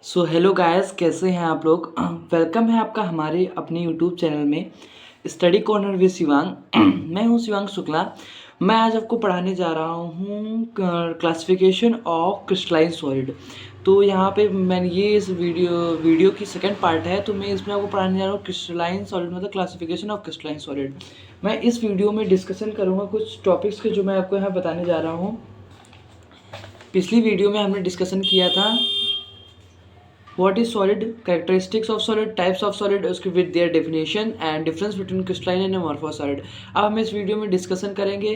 So hello guys, कैसे हैं आप लोग। वेलकम है आपका हमारे अपने यूट्यूब चैनल में स्टडी कॉर्नर विद शिवांग। मैं हूं शिवांग शुक्ला। मैं आज आपको पढ़ाने जा रहा हूं क्लासिफिकेशन ऑफ क्रिस्टलाइन सॉलिड। तो यहाँ पे मैंने ये इस वीडियो की सेकंड पार्ट है। तो मैं इसमें आपको पढ़ाने जा रहा हूँ क्रिस्टलाइन सॉलिड मतलब क्लासिफिकेशन ऑफ क्रिस्टलाइन सॉलिड। मैं इस वीडियो में डिस्कशन करूँगा कुछ टॉपिक्स के जो मैं आपको यहाँ बताने जा रहा हूँ। पिछली वीडियो में हमने डिस्कशन किया था what is solid, characteristics of solid, types of solid, उसके with their definition and difference between crystalline and amorphous solid. अब हम इस वीडियो में डिस्कशन करेंगे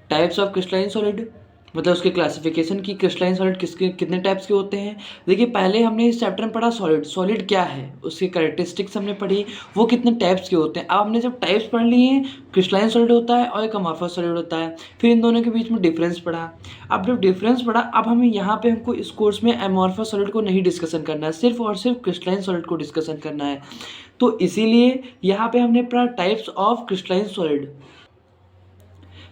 टाइप्स ऑफ क्रिस्टलाइन सॉलिड, मतलब उसके क्लासिफिकेशन की क्रिस्टलाइन सॉलिड किसके कितने टाइप्स के होते हैं। देखिए, पहले हमने इस चैप्टर में पढ़ा सॉलिड, सॉलिड क्या है, उसकी कैरेक्टरिस्टिक्स हमने पढ़ी, वो कितने टाइप्स के होते हैं। अब हमने जब टाइप्स पढ़ लिए हैं, क्रिस्टलाइन सॉलिड होता है और एक अमॉर्फस सॉलिड होता है, फिर इन दोनों के बीच में डिफरेंस पढ़ा। अब जब डिफरेंस पढ़ा, अब हमें यहाँ पे हमको इस कोर्स में अमॉर्फस सॉलिड को नहीं डिस्कशन करना है, सिर्फ और सिर्फ क्रिस्टलाइन सॉलिड को डिस्कशन करना है। तो इसीलिए यहाँ पे हमने पढ़ा टाइप्स ऑफ क्रिस्टलाइन सॉलिड।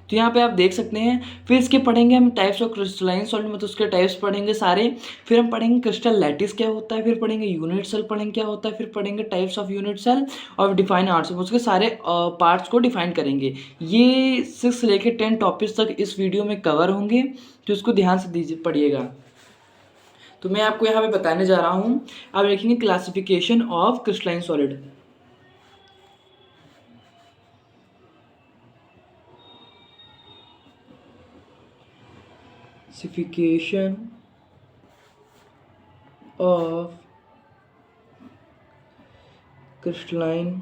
तो यहाँ पे आप देख सकते हैं। फिर इसके पढ़ेंगे हम टाइप्स ऑफ क्रिस्टलाइन सॉलिड, मतलब उसके टाइप्स पढ़ेंगे सारे। फिर हम पढ़ेंगे क्रिस्टल लैटिस क्या होता है, फिर पढ़ेंगे यूनिट सेल पढ़ेंगे क्या होता है, फिर पढ़ेंगे टाइप्स ऑफ यूनिट सेल और डिफाइन आर्ट्स, उसके सारे पार्ट्स को डिफाइन करेंगे। ये 6 से लेकर 10 टॉपिक्स तक इस वीडियो में कवर होंगे, तो इसको ध्यान से दीजिए पढ़िएगा। तो मैं आपको यहाँ पे बताने जा रहा हूँ। आप लिखेंगे classification of crystalline solid. Classification of crystalline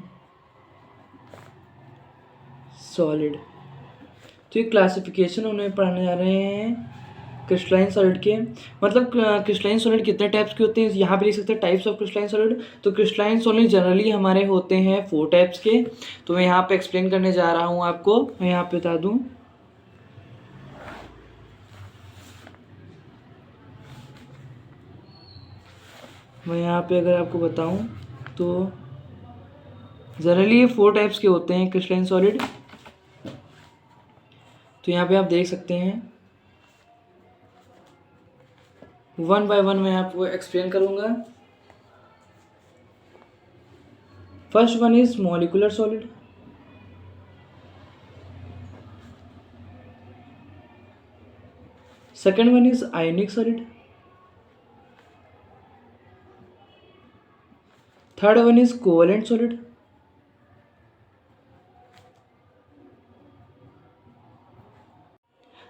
solid. तो ये क्लासिफिकेशन उन्हें पढ़ाने जा रहे हैं क्रिस्टलाइन सॉलिड के, मतलब क्रिस्टलाइन सॉलिड कितने टाइप्स के होते हैं यहाँ पे लिख सकते हैं टाइप्स ऑफ क्रिस्टलाइन सॉलिड। तो क्रिस्टलाइन सॉलिड जनरली हमारे होते हैं 4 टाइप्स के। तो मैं यहाँ पे एक्सप्लेन करने जा रहा हूँ आपको। मैं यहाँ पे बता दूँ, मैं यहाँ पे अगर आपको बताऊँ तो जनरली ये 4 टाइप्स के होते हैं क्रिस्टलाइन सॉलिड। तो यहाँ पे आप देख सकते हैं, वन बाय वन मैं आपको एक्सप्लेन करूँगा। First one is molecular solid, second one is ionic solid, third one is covalent solid,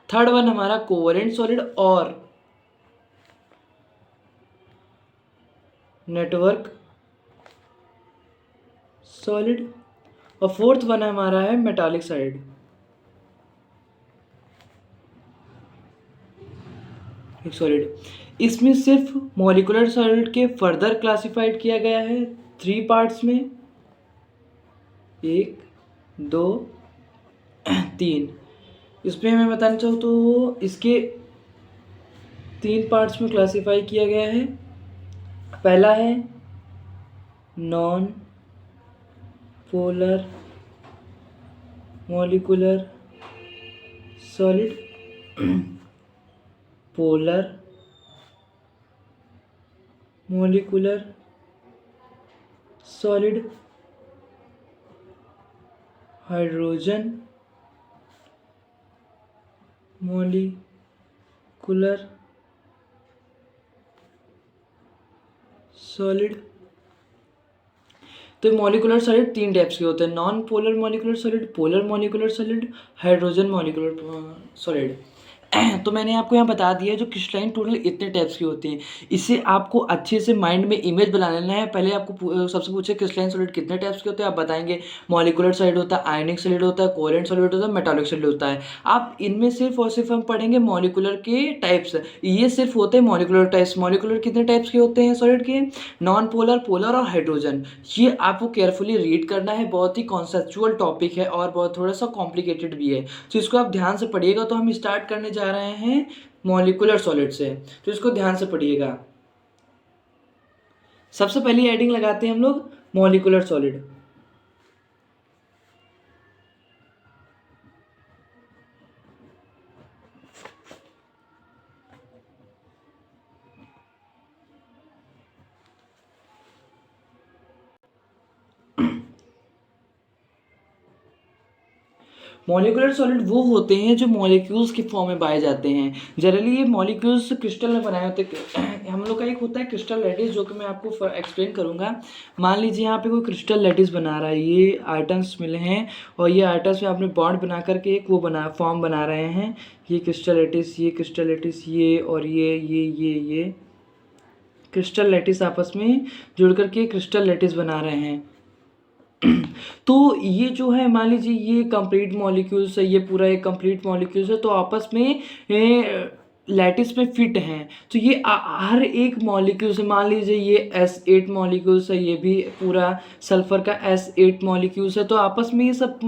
third one हमारा कोवेलेंट सॉलिड और नेटवर्क सॉलिड, और फोर्थ वन हमारा है मेटालिक सॉलिड। सॉलिड इसमें सिर्फ मॉलिक्यूलर सॉलिड के फर्दर क्लासिफाइड किया गया है 3 पार्ट्स में, 1 2 3। इसमें मैं बताना चाहूँ तो इसके 3 पार्ट्स में क्लासिफाई किया गया है। पहला है non polar molecular solid, polar molecular solid, hydrogen molecular solid. तो मॉलिक्यूलर सॉलिड 3 टाइप्स के होते हैं, non polar molecular solid, polar molecular solid, hydrogen molecular solid. तो मैंने आपको यहाँ बता दिया जो क्रिस्टलाइन टोटल इतने टाइप्स की होती हैं। इसे आपको अच्छे से माइंड में इमेज बना लेना है। पहले आपको सबसे पूछे क्रिस्टलाइन सॉलिड कितने टाइप्स के होते हैं, आप बताएंगे मॉलिक्यूलर सॉलिड होता है, आयनिक सॉलिड होता है, कोवेलेंट सॉलिड होता है, मेटालिक सॉलिड होता है। आप इनमें सिर्फ और सिर्फ हम पढ़ेंगे मॉलिक्यूलर के टाइप्स। ये सिर्फ होते हैं मॉलिक्यूलर टाइप्स। मॉलिक्यूलर कितने टाइप्स के होते हैं सॉलिड के, नॉन पोलर, पोलर और हाइड्रोजन। ये आपको केयरफुली रीड करना है। बहुत ही कॉन्सेप्चुअल टॉपिक है और बहुत थोड़ा सा कॉम्प्लिकेटेड भी है, तो इसको आप ध्यान से पढ़िएगा। तो हम स्टार्ट करने जा रहे हैं मॉलिक्यूलर सॉलिड से, तो इसको ध्यान से पढ़िएगा। सबसे पहली हेडिंग लगाते हैं हम लोग मॉलिक्यूलर सॉलिड। मॉलिक्यूलर सॉलिड वो होते हैं जो मॉलिक्यूल्स के फॉर्म में पाए जाते हैं। जनरली ये मॉलिक्यूल्स क्रिस्टल में बनाए होते हैं। हम लोग का एक होता है क्रिस्टल लैटिस, जो कि मैं आपको एक्सप्लेन करूँगा। मान लीजिए यहाँ पे कोई क्रिस्टल लैटिस बना रहा है, ये आइटम्स मिले हैं और ये आइटम्स में आपने बॉन्ड बना करके एक वो फॉर्म बना रहे हैं। ये क्रिस्टल लैटिस, ये क्रिस्टल लैटिस, ये और ये क्रिस्टल लैटिस आपस में जुड़ करके क्रिस्टल लैटिस बना रहे हैं। तो ये जो है, मान लीजिए ये कंप्लीट मॉलिक्यूल्स है, ये पूरा एक कंप्लीट मॉलिक्यूल्स है, तो आपस में लैटिस में फिट हैं। तो ये हर एक मॉलिक्यूल से, मान लीजिए ये S8 मॉलिक्यूल्स है, ये भी पूरा सल्फर का S8 मॉलिक्यूल्स है, तो आपस में ये सब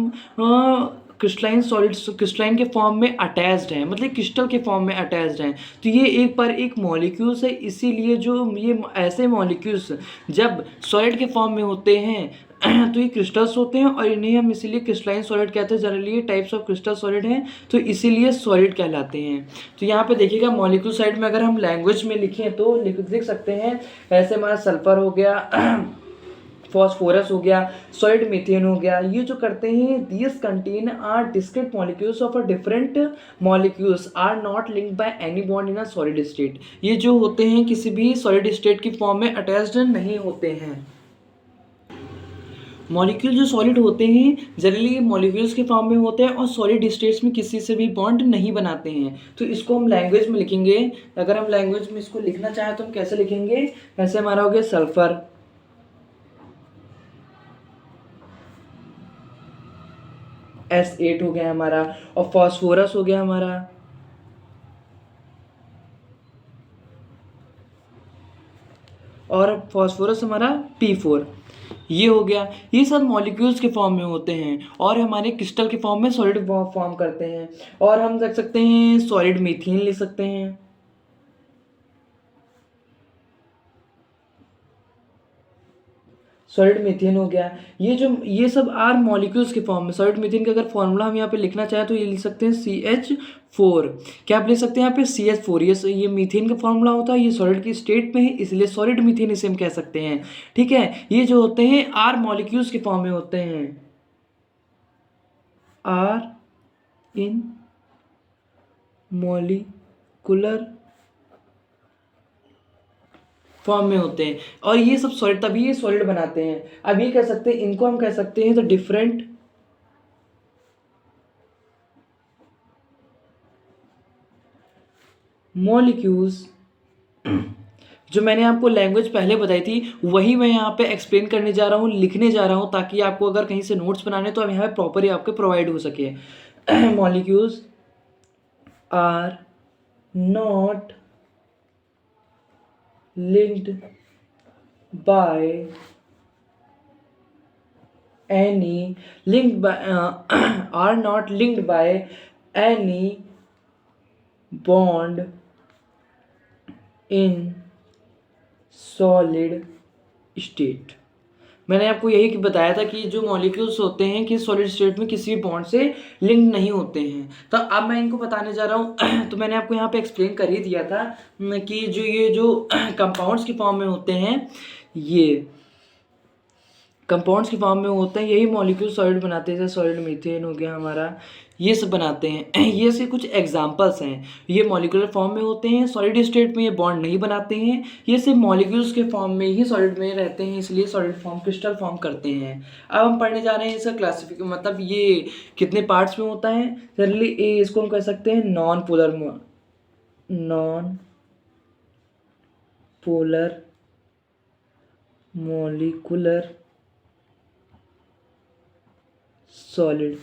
क्रिस्टलाइन सॉलिड्स क्रिस्टलाइन के फॉर्म में अटैच्ड हैं, मतलब क्रिस्टल के फॉर्म में अटैच्ड हैं। तो ये एक पर एक मॉलिक्यूल्स है, इसीलिए जो ये ऐसे मॉलिक्यूल्स जब सॉलिड के फॉर्म में होते हैं तो ये क्रिस्टल्स होते हैं और इन्हें हम इसीलिए क्रिस्टलाइन सॉलिड कहते हैं। जनरली ये टाइप्स ऑफ क्रिस्टल सॉलिड हैं, तो इसीलिए सॉलिड कहलाते हैं। तो यहाँ पे देखिएगा मॉलिक्यूल साइड में अगर हम लैंग्वेज में लिखें तो लिख सकते हैं ऐसे, हमारा सल्फर हो गया, फॉस्फोरस हो गया, सॉलिड मीथेन हो गया। ये जो करते हैं, these contain are discrete molecules of a different molecules are not linked by any bond in a solid state. ये जो होते हैं किसी भी सॉलिड स्टेट की फॉर्म में अटैच्ड नहीं होते हैं। मॉलिक्यूल जो सॉलिड होते हैं जनरली मॉलिक्यूल्स के फॉर्म में होते हैं और सॉलिड स्टेट्स में किसी से भी बॉन्ड नहीं बनाते हैं। तो इसको हम लैंग्वेज में लिखेंगे। अगर हम लैंग्वेज में इसको लिखना चाहें तो हम कैसे लिखेंगे, ऐसे हमारा हो गया सल्फर, S8 हो गया हमारा, और फॉस्फोरस हो गया हमारा, और फॉस्फोरस हमारा P4, ये हो गया। ये सब मॉलिक्यूल्स के फॉर्म में होते हैं और हमारे क्रिस्टल के फॉर्म में सॉलिड फॉर्म करते हैं। और हम देख सकते हैं सॉलिड मीथेन लिख सकते हैं, सॉलिड मीथेन हो गया। ये सब आर मॉलिक्यूल्स के फॉर्म में। सॉलिड मीथेन का अगर फॉर्मूला हम यहाँ पे लिखना चाहें तो ये लिख सकते हैं CH4। क्या आप लिख सकते हैं यहाँ पे CH4, ये मीथेन का फॉर्मूला होता है, ये सॉलिड की स्टेट में है इसलिए सॉलिड मीथेन इसे हम कह सकते हैं। ठीक है, ये जो होते हैं आर मॉलिक्यूल्स के फॉर्म में होते हैं, आर इन मॉलिकुलर फॉर्म में होते हैं और ये सब सॉलिड, तभी ये सॉलिड बनाते हैं। अब ये कह सकते हैं, इनको हम कह सकते हैं तो डिफरेंट मॉलिक्यूल्स। जो मैंने आपको लैंग्वेज पहले बताई थी वही मैं यहाँ पे एक्सप्लेन करने जा रहा हूँ, लिखने जा रहा हूँ, ताकि आपको अगर कहीं से नोट्स बनाने तो अब यहाँ पे प्रॉपर ही आपको प्रोवाइड हो सके। Molecules are not linked by are not linked by any bond in solid state। मैंने आपको यही बताया था कि जो मॉलिक्यूल्स होते हैं कि सॉलिड स्टेट में किसी भी बॉन्ड से लिंक नहीं होते हैं। तो अब मैं इनको बताने जा रहा हूँ। तो मैंने आपको यहाँ पे एक्सप्लेन कर ही दिया था कि ये जो कंपाउंड्स की फॉर्म में होते हैं, ये कंपाउंड्स की फॉर्म में होते हैं, यही मॉलिक्यूल सॉलिड बनाते हैं। जैसे सॉलिड मीथेन हो गया हमारा, ये सब बनाते हैं। ये से कुछ एग्जांपल्स हैं। ये मॉलिक्यूलर फॉर्म में होते हैं, सॉलिड स्टेट में ये बॉन्ड नहीं बनाते हैं, ये सिर्फ मॉलिक्यूल्स के फॉर्म में ही सॉलिड में रहते हैं, इसलिए सॉलिड फॉर्म क्रिस्टल फॉर्म करते हैं। अब हम पढ़ने जा रहे हैं इसका क्लासिफिकेशन, मतलब ये कितने पार्ट्स में होता है। जनरली इसको हम कह सकते हैं non polar molecular solid,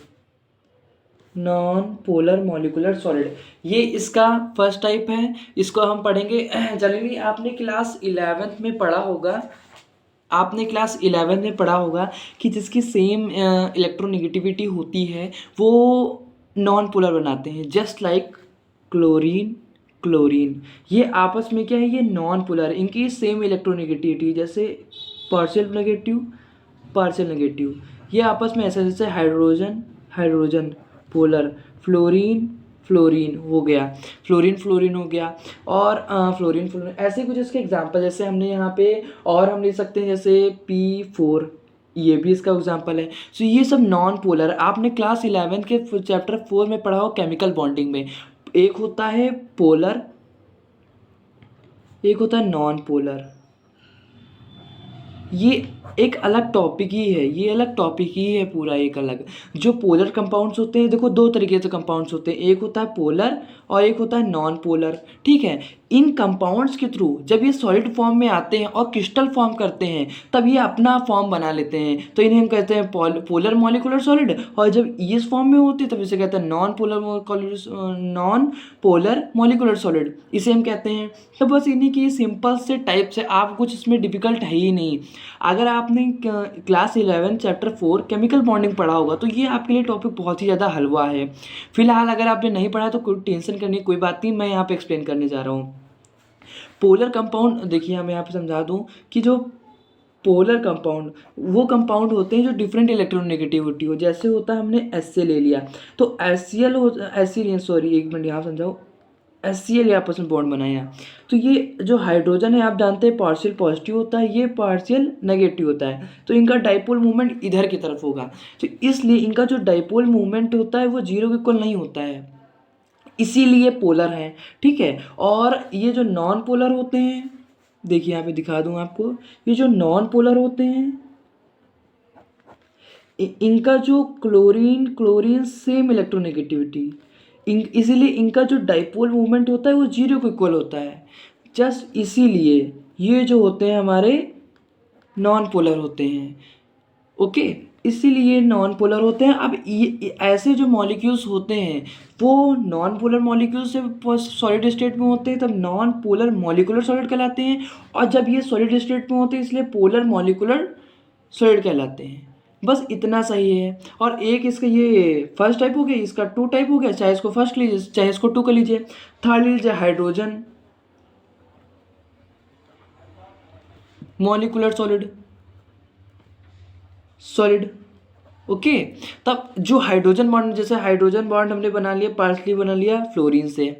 non polar molecular solid, ये इसका फर्स्ट टाइप है। इसको हम पढ़ेंगे। जनरली आपने क्लास 11th में पढ़ा होगा, कि जिसकी सेम इलेक्ट्रोनेगेटिविटी होती है वो नॉन पोलर बनाते हैं। जस्ट लाइक क्लोरीन, ये आपस में क्या है, ये नॉन पोलर, इनकी सेम इलेक्ट्रोनेगेटिविटी, जैसे पार्शियल नेगेटिव, ये आपस में ऐसे, जैसे हाइड्रोजन पोलर, फ्लोरीन हो गया, फ्लोरीन हो गया, और फ्लोरीन ऐसे कुछ इसके एग्जांपल। जैसे हमने यहाँ पे और हम ले सकते हैं, जैसे P4, ये भी इसका एग्जांपल है। सो ये सब नॉन पोलर आपने क्लास 11 के चैप्टर 4 में पढ़ा हो केमिकल बॉन्डिंग में। एक होता है पोलर, एक होता है नॉन पोलर। ये एक अलग टॉपिक ही है, ये अलग टॉपिक ही है पूरा एक अलग। जो पोलर कंपाउंड्स होते हैं, देखो दो तरीके से कंपाउंड्स होते हैं, एक होता है पोलर और एक होता है नॉन पोलर। ठीक है, इन कंपाउंड्स के थ्रू जब ये सॉलिड फॉर्म में आते हैं और क्रिस्टल फॉर्म करते हैं तब ये अपना फॉर्म बना लेते हैं, तो इन्हें हम कहते हैं पोलर मॉलिकुलर सॉलिड। और जब इस फॉर्म में होते हैं तब इसे कहते हैं नॉन पोलर मॉलिकुलर सॉलिड, इसे हम कहते हैं। तो बस इन्हीं की सिंपल से टाइप से, आप कुछ इसमें डिफिकल्ट है ही नहीं। अगर आपने क्लास 11 चैप्टर 4 केमिकल बॉन्डिंग पढ़ा होगा तो ये आपके लिए टॉपिक बहुत ही ज़्यादा हलवा है। फिलहाल अगर आपने नहीं पढ़ा तो कोई टेंशन करने की कोई बात नहीं, मैं यहाँ पे एक्सप्लेन करने जा रहा हूँ। पोलर कंपाउंड देखिए, मैं यहाँ पे समझा दूँ कि जो पोलर कंपाउंड वो कंपाउंड होते हैं जो डिफरेंट इलेक्ट्रोनेगेटिविटी हो। जैसे होता है, हमने HCl ले लिया तो HCl हो, HCl सॉरी एक मिनट यहाँ समझाओ, HCl आपस में बॉन्ड बनाया, तो ये जो हाइड्रोजन है आप जानते हैं पार्शियल पॉजिटिव होता है, ये पार्शियल नेगेटिव होता है, तो इनका डाइपोल मूवमेंट इधर की तरफ होगा। तो इसलिए इनका जो डाइपोल मूवमेंट होता है वो जीरो के इक्वल नहीं होता है, इसीलिए पोलर है। ठीक है, और ये जो नॉन पोलर होते हैं, देखिए यहाँ पे दिखा दूँ आपको, ये जो नॉन पोलर होते हैं इनका जो क्लोरीन क्लोरीन सेम इलेक्ट्रोनेगेटिविटी, इसीलिए इनका जो डाइपोल मूवमेंट होता है वो जीरो को इक्वल होता है। जस्ट इसीलिए ये जो होते हैं हमारे नॉन पोलर होते हैं। ओके, इसीलिए नॉन पोलर होते हैं। अब ये ऐसे जो मॉलिक्यूल्स होते हैं वो नॉन पोलर मॉलिक्यूल से सॉलिड स्टेट में होते हैं तब नॉन पोलर मॉलिकुलर सॉलिड कहलाते हैं, और जब ये सॉलिड स्टेट में होते हैं इसलिए पोलर मॉलिकुलर सॉलिड कहलाते हैं। बस इतना सही है। और एक इसका ये फर्स्ट टाइप हो गया, इसका टू टाइप हो गया, चाहे इसको फर्स्ट लीजिए चाहे इसको टू कर लीजिए। थर्ड लीजिए hydrogen molecular solid solid. Okay, तब जो हाइड्रोजन बॉन्ड, जैसे हाइड्रोजन बॉन्ड हमने बना लिया, पार्सली बना लिया फ्लोरीन से।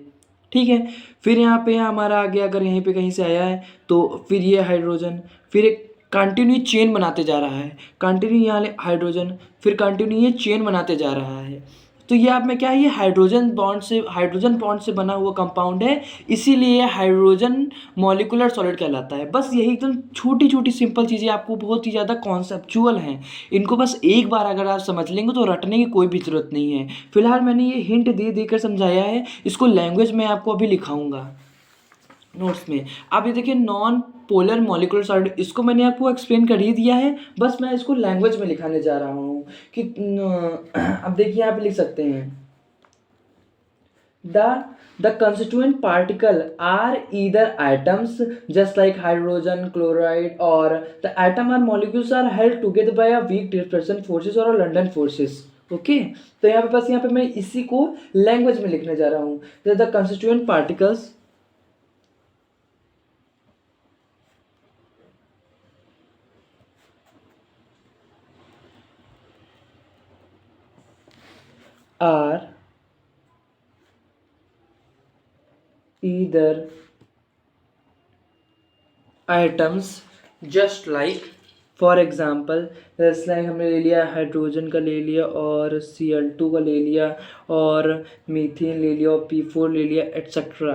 ठीक है, फिर यहाँ पे हमारा आ गया, अगर यहीं पे कहीं से आया है तो फिर ये हाइड्रोजन, फिर एक कंटिन्यू चेन बनाते जा रहा है, कंटिन्यू यहाँ हाइड्रोजन, फिर कंटिन्यू ये चेन बनाते जा रहा है। तो ये आप में क्या है, ये हाइड्रोजन बॉन्ड से बना हुआ कंपाउंड है, इसीलिए हाइड्रोजन मॉलिकुलर सॉलिड कहलाता है। बस यही एकदम छोटी छोटी सिंपल चीज़ें आपको बहुत ही ज़्यादा कॉन्सेप्चुअल हैं, इनको बस एक बार अगर आप समझ लेंगे तो रटने की कोई भी ज़रूरत नहीं है। फिलहाल मैंने ये हिंट दे देकर समझाया है, इसको लैंग्वेज में आपको अभी लिखाऊंगा नोट्स में। आप ये देखिए नॉन पोलर मॉलिकुलर सॉलिड, इसको मैंने आपको एक्सप्लेन कर ही दिया है, बस मैं इसको लैंग्वेज में लिखाने जा रहा हूँ कि अब देखिए आप लिख सकते हैं the constituent particle are either atoms just like hydrogen chloride, or the atom or molecules are held together by a weak dispersion forces or London forces। Okay, तो यहाँ पे बस यहाँ पे मैं इसी को लैंग्वेज में लिखने जा रहा हूँ। The constituent particles are either atoms just like, for example जैसे लाइक हमने ले लिया हाइड्रोजन का ले लिया और Cl2 का ले लिया और मीथेन ले लिया और P4 ले लिया एट्सेट्रा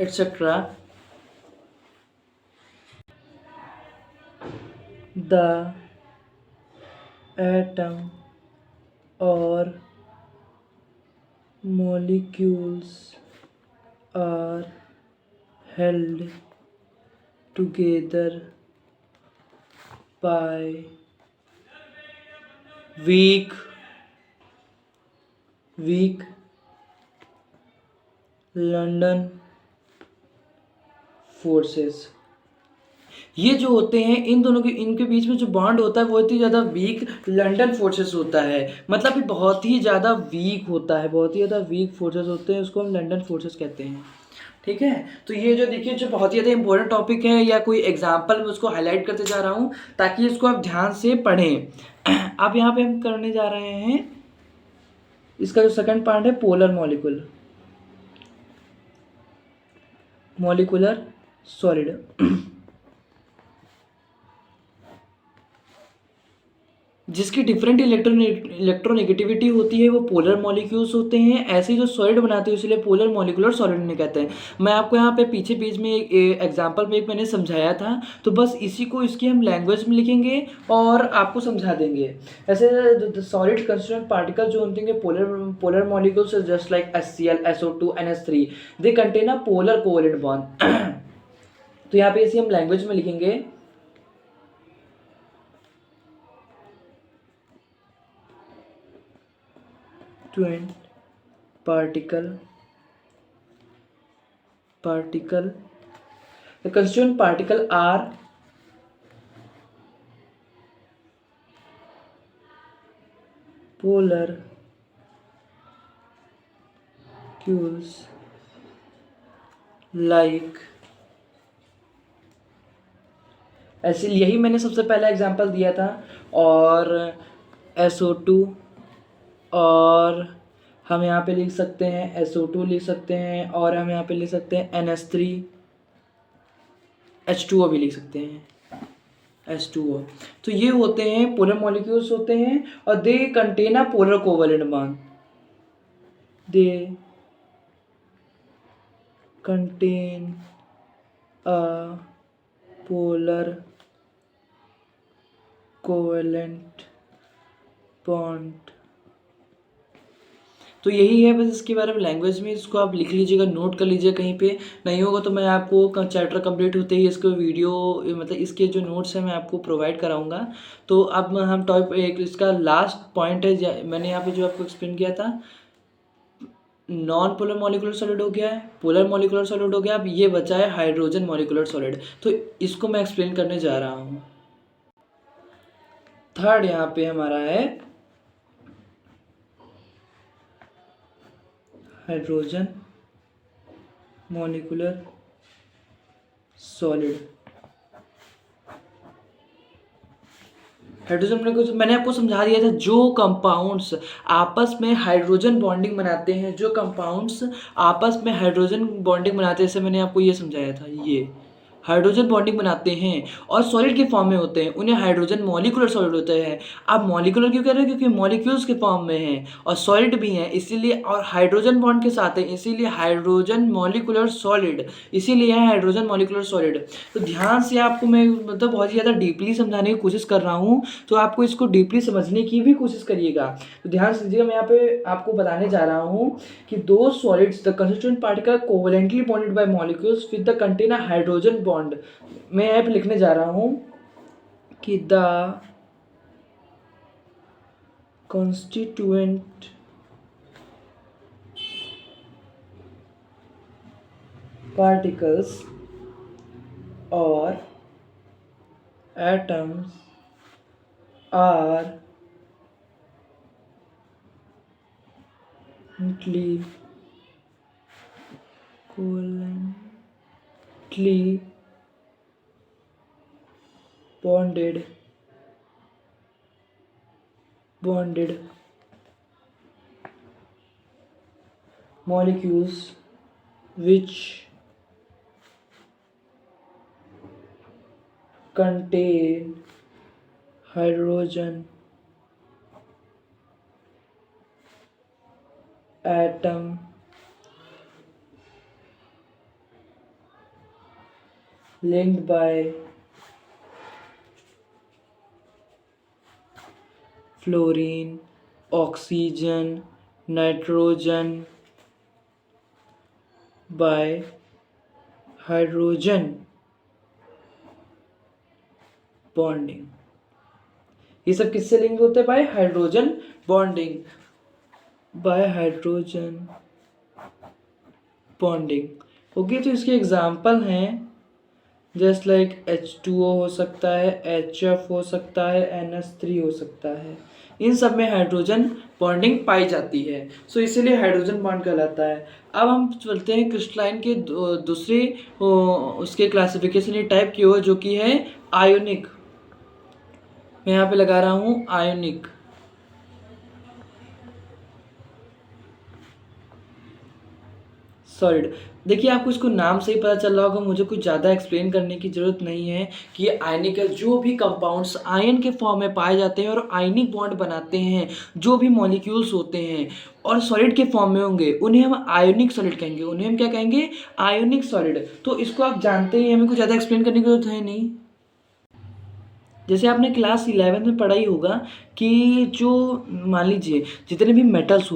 एट्सेट्रा। द एटम और molecules are held together by weak London forces। ये जो होते हैं इन दोनों के, इनके बीच में जो बॉन्ड होता है बहुत ही ज़्यादा वीक लंदन फोर्सेस होता है, मतलब ये बहुत ही ज़्यादा वीक होता है, बहुत ही ज़्यादा वीक फोर्सेस होते हैं, उसको हम लंदन फोर्सेस कहते हैं। ठीक है, तो ये जो देखिए जो बहुत ही ज़्यादा इंपॉर्टेंट टॉपिक है या कोई एग्जाम्पल मैं उसको हाईलाइट करते जा रहा हूँ ताकि इसको आप ध्यान से पढ़ें। अब यहाँ पे हम करने जा रहे हैं इसका जो सेकंड पार्ट है पोलर मॉलिकुलर सॉलिड। जिसकी डिफरेंट इलेक्ट्रोनेगेटिविटी होती है वो पोलर मॉलिक्यूल्स होते हैं। ऐसे ही जो सॉलिड बनाते हैं इसलिए पोलर मॉलिकुलर सॉलिड इन्हें कहते हैं। मैं आपको यहाँ पे पीछे पेज में एक एग्जाम्पल में एक मैंने समझाया था, तो बस इसी को इसकी हम लैंग्वेज में लिखेंगे और आपको समझा देंगे। ऐसे सॉलिड कंस्टिट्यूएंट पार्टिकल जो होते हैं polar molecules just like HCl, SO2, NH3, they contain a polar covalent bond. तो यहाँ पे इसे हम लैंग्वेज में लिखेंगे particle the constituent particle are polar molecules like ऐसे यही मैंने सबसे पहला एग्जांपल दिया था। और SO2 और हम यहाँ पे लिख सकते हैं SO2 लिख सकते हैं और हम यहाँ पे लिख सकते हैं NH3, H2O भी लिख सकते हैं H2O। तो ये होते हैं पोलर मॉलिक्यूल्स होते हैं और they contain a polar covalent bond. They contain a polar covalent bond. तो यही है बस इसके बारे में लैंग्वेज में। इसको आप लिख लीजिएगा, नोट कर लीजिएगा कहीं पे, नहीं होगा तो मैं आपको चैप्टर कंप्लीट होते ही इसको वीडियो मतलब इसके जो नोट्स हैं मैं आपको प्रोवाइड कराऊंगा। तो अब हम एक इसका लास्ट पॉइंट है मैंने यहाँ पे जो आपको एक्सप्लेन किया था, नॉन पोलर मॉलिकुलर सॉलिड हो गया है, पोलर मॉलिकुलर सॉलिड हो गया। अब ये बचा है हाइड्रोजन मॉलिकुलर सॉलिड, तो इसको मैं एक्सप्लेन करने जा रहा हूँ। थर्ड यहाँ पे हमारा है hydrogen molecular solid. Hydrogen molecules मैंने आपको समझा दिया था, जो कंपाउंड्स आपस में हाइड्रोजन बॉन्डिंग बनाते हैं, जो कंपाउंड्स आपस में हाइड्रोजन बॉन्डिंग बनाते हैं, जैसे मैंने आपको ये समझाया था, ये हाइड्रोजन बॉन्डिंग बनाते हैं और सॉलिड के फॉर्म में होते हैं, उन्हें हाइड्रोजन मॉलिकुलर सॉलिड होते हैं। आप मॉलिकुलर क्यों कह रहे हैं? क्योंकि मॉलिक्यूल्स के फॉर्म में हैं और सॉलिड भी हैं इसीलिए, और हाइड्रोजन बॉन्ड के साथ है इसीलिए हाइड्रोजन मॉलिकुलर सॉलिड, इसीलिए है हाइड्रोजन मॉलिकुलर सॉलिड। तो ध्यान से आपको मैं मतलब बहुत ज़्यादा डीपली समझाने की कोशिश कर रहा हूँ, तो आपको इसको डीपली समझने की भी कोशिश करिएगा। तो ध्यान से दीजिएगा, मैं यहाँ पे आपको बताने जा रहा हूँ कि दो solids the constituent particle covalently bonded by molecules with the container hydrogen bond. मैं यहाँ पे लिखने जा रहा हूँ कि the constituent particles or atoms are covalently bonded molecules which contain hydrogen atom linked by fluorine, oxygen, nitrogen by hydrogen bonding। ये सब किससे लिंक होते हैं? Bye hydrogen bonding, bye hydrogen bonding. Okay, तो इसके एग्जाम्पल हैं जस्ट लाइक H2O हो सकता है, HF हो सकता है, NH3 हो सकता है। इन सब में हाइड्रोजन बॉन्डिंग पाई जाती है, सो इसीलिए हाइड्रोजन बॉन्ड कहलाता है। अब हम चलते हैं क्रिस्टलाइन के दूसरे उसके क्लासिफिकेशन टाइप की ओर, जो कि है आयोनिक। मैं यहाँ पे लगा रहा हूँ आयोनिक। सॉलिड। देखिए आपको इसको नाम से ही पता चल रहा होगा, मुझे कुछ ज़्यादा एक्सप्लेन करने की ज़रूरत नहीं है कि ये आयनिक है। जो भी कंपाउंड्स आयन के फॉर्म में पाए जाते हैं और आयनिक बॉन्ड बनाते हैं, जो भी मॉलिक्यूल्स होते हैं और सॉलिड के फॉर्म में होंगे, उन्हें हम आयोनिक सॉलिड कहेंगे। उन्हें हम क्या कहेंगे? Ionic solid. तो इसको आप जानते ही, हमें कुछ ज़्यादा एक्सप्लेन करने की जरूरत है नहीं। जैसे आपने क्लास 11 में पढ़ा ही होगा कि जो, मान लीजिए जितने भी मेटल्स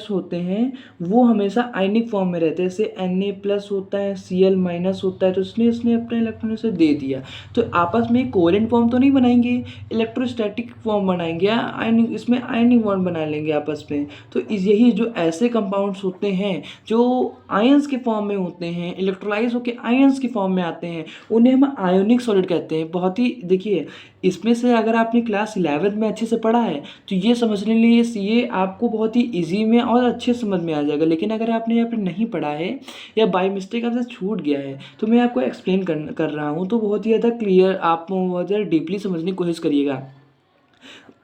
होते हैं वो हमेशा आयनिक फॉर्म में रहते हैं। जैसे Na+ होता है, Cl- होता है, तो इसने अपने इलेक्ट्रॉन से दे दिया, तो आपस में कोवेलेंट फॉर्म तो नहीं बनाएंगे, इलेक्ट्रोस्टैटिक फॉर्म बनाएंगे या आयनिक, इसमें आयनिक बॉन्ड बना लेंगे आपस में। तो यही जो ऐसे कंपाउंड्स होते हैं जो आयंस के फॉर्म में होते हैं, इलेक्ट्रोलाइज होकर आयंस के फॉर्म में आते हैं, उन्हें हम आयोनिक सॉलिड कहते हैं। बहुत ही, देखिए इसमें से अगर आपने क्लास 11 में अच्छे से पढ़ा है तो ये समझने के लिए ये आपको बहुत ही इजी में और अच्छे समझ में आ जाएगा। लेकिन अगर आपने यहाँ पे नहीं पढ़ा है या बाय मिस्टेक आपसे छूट गया है, तो मैं आपको एक्सप्लेन कर रहा हूँ, तो बहुत ही ज़्यादा क्लियर, आप बहुत ज़्यादा डीपली समझने की कोशिश करिएगा।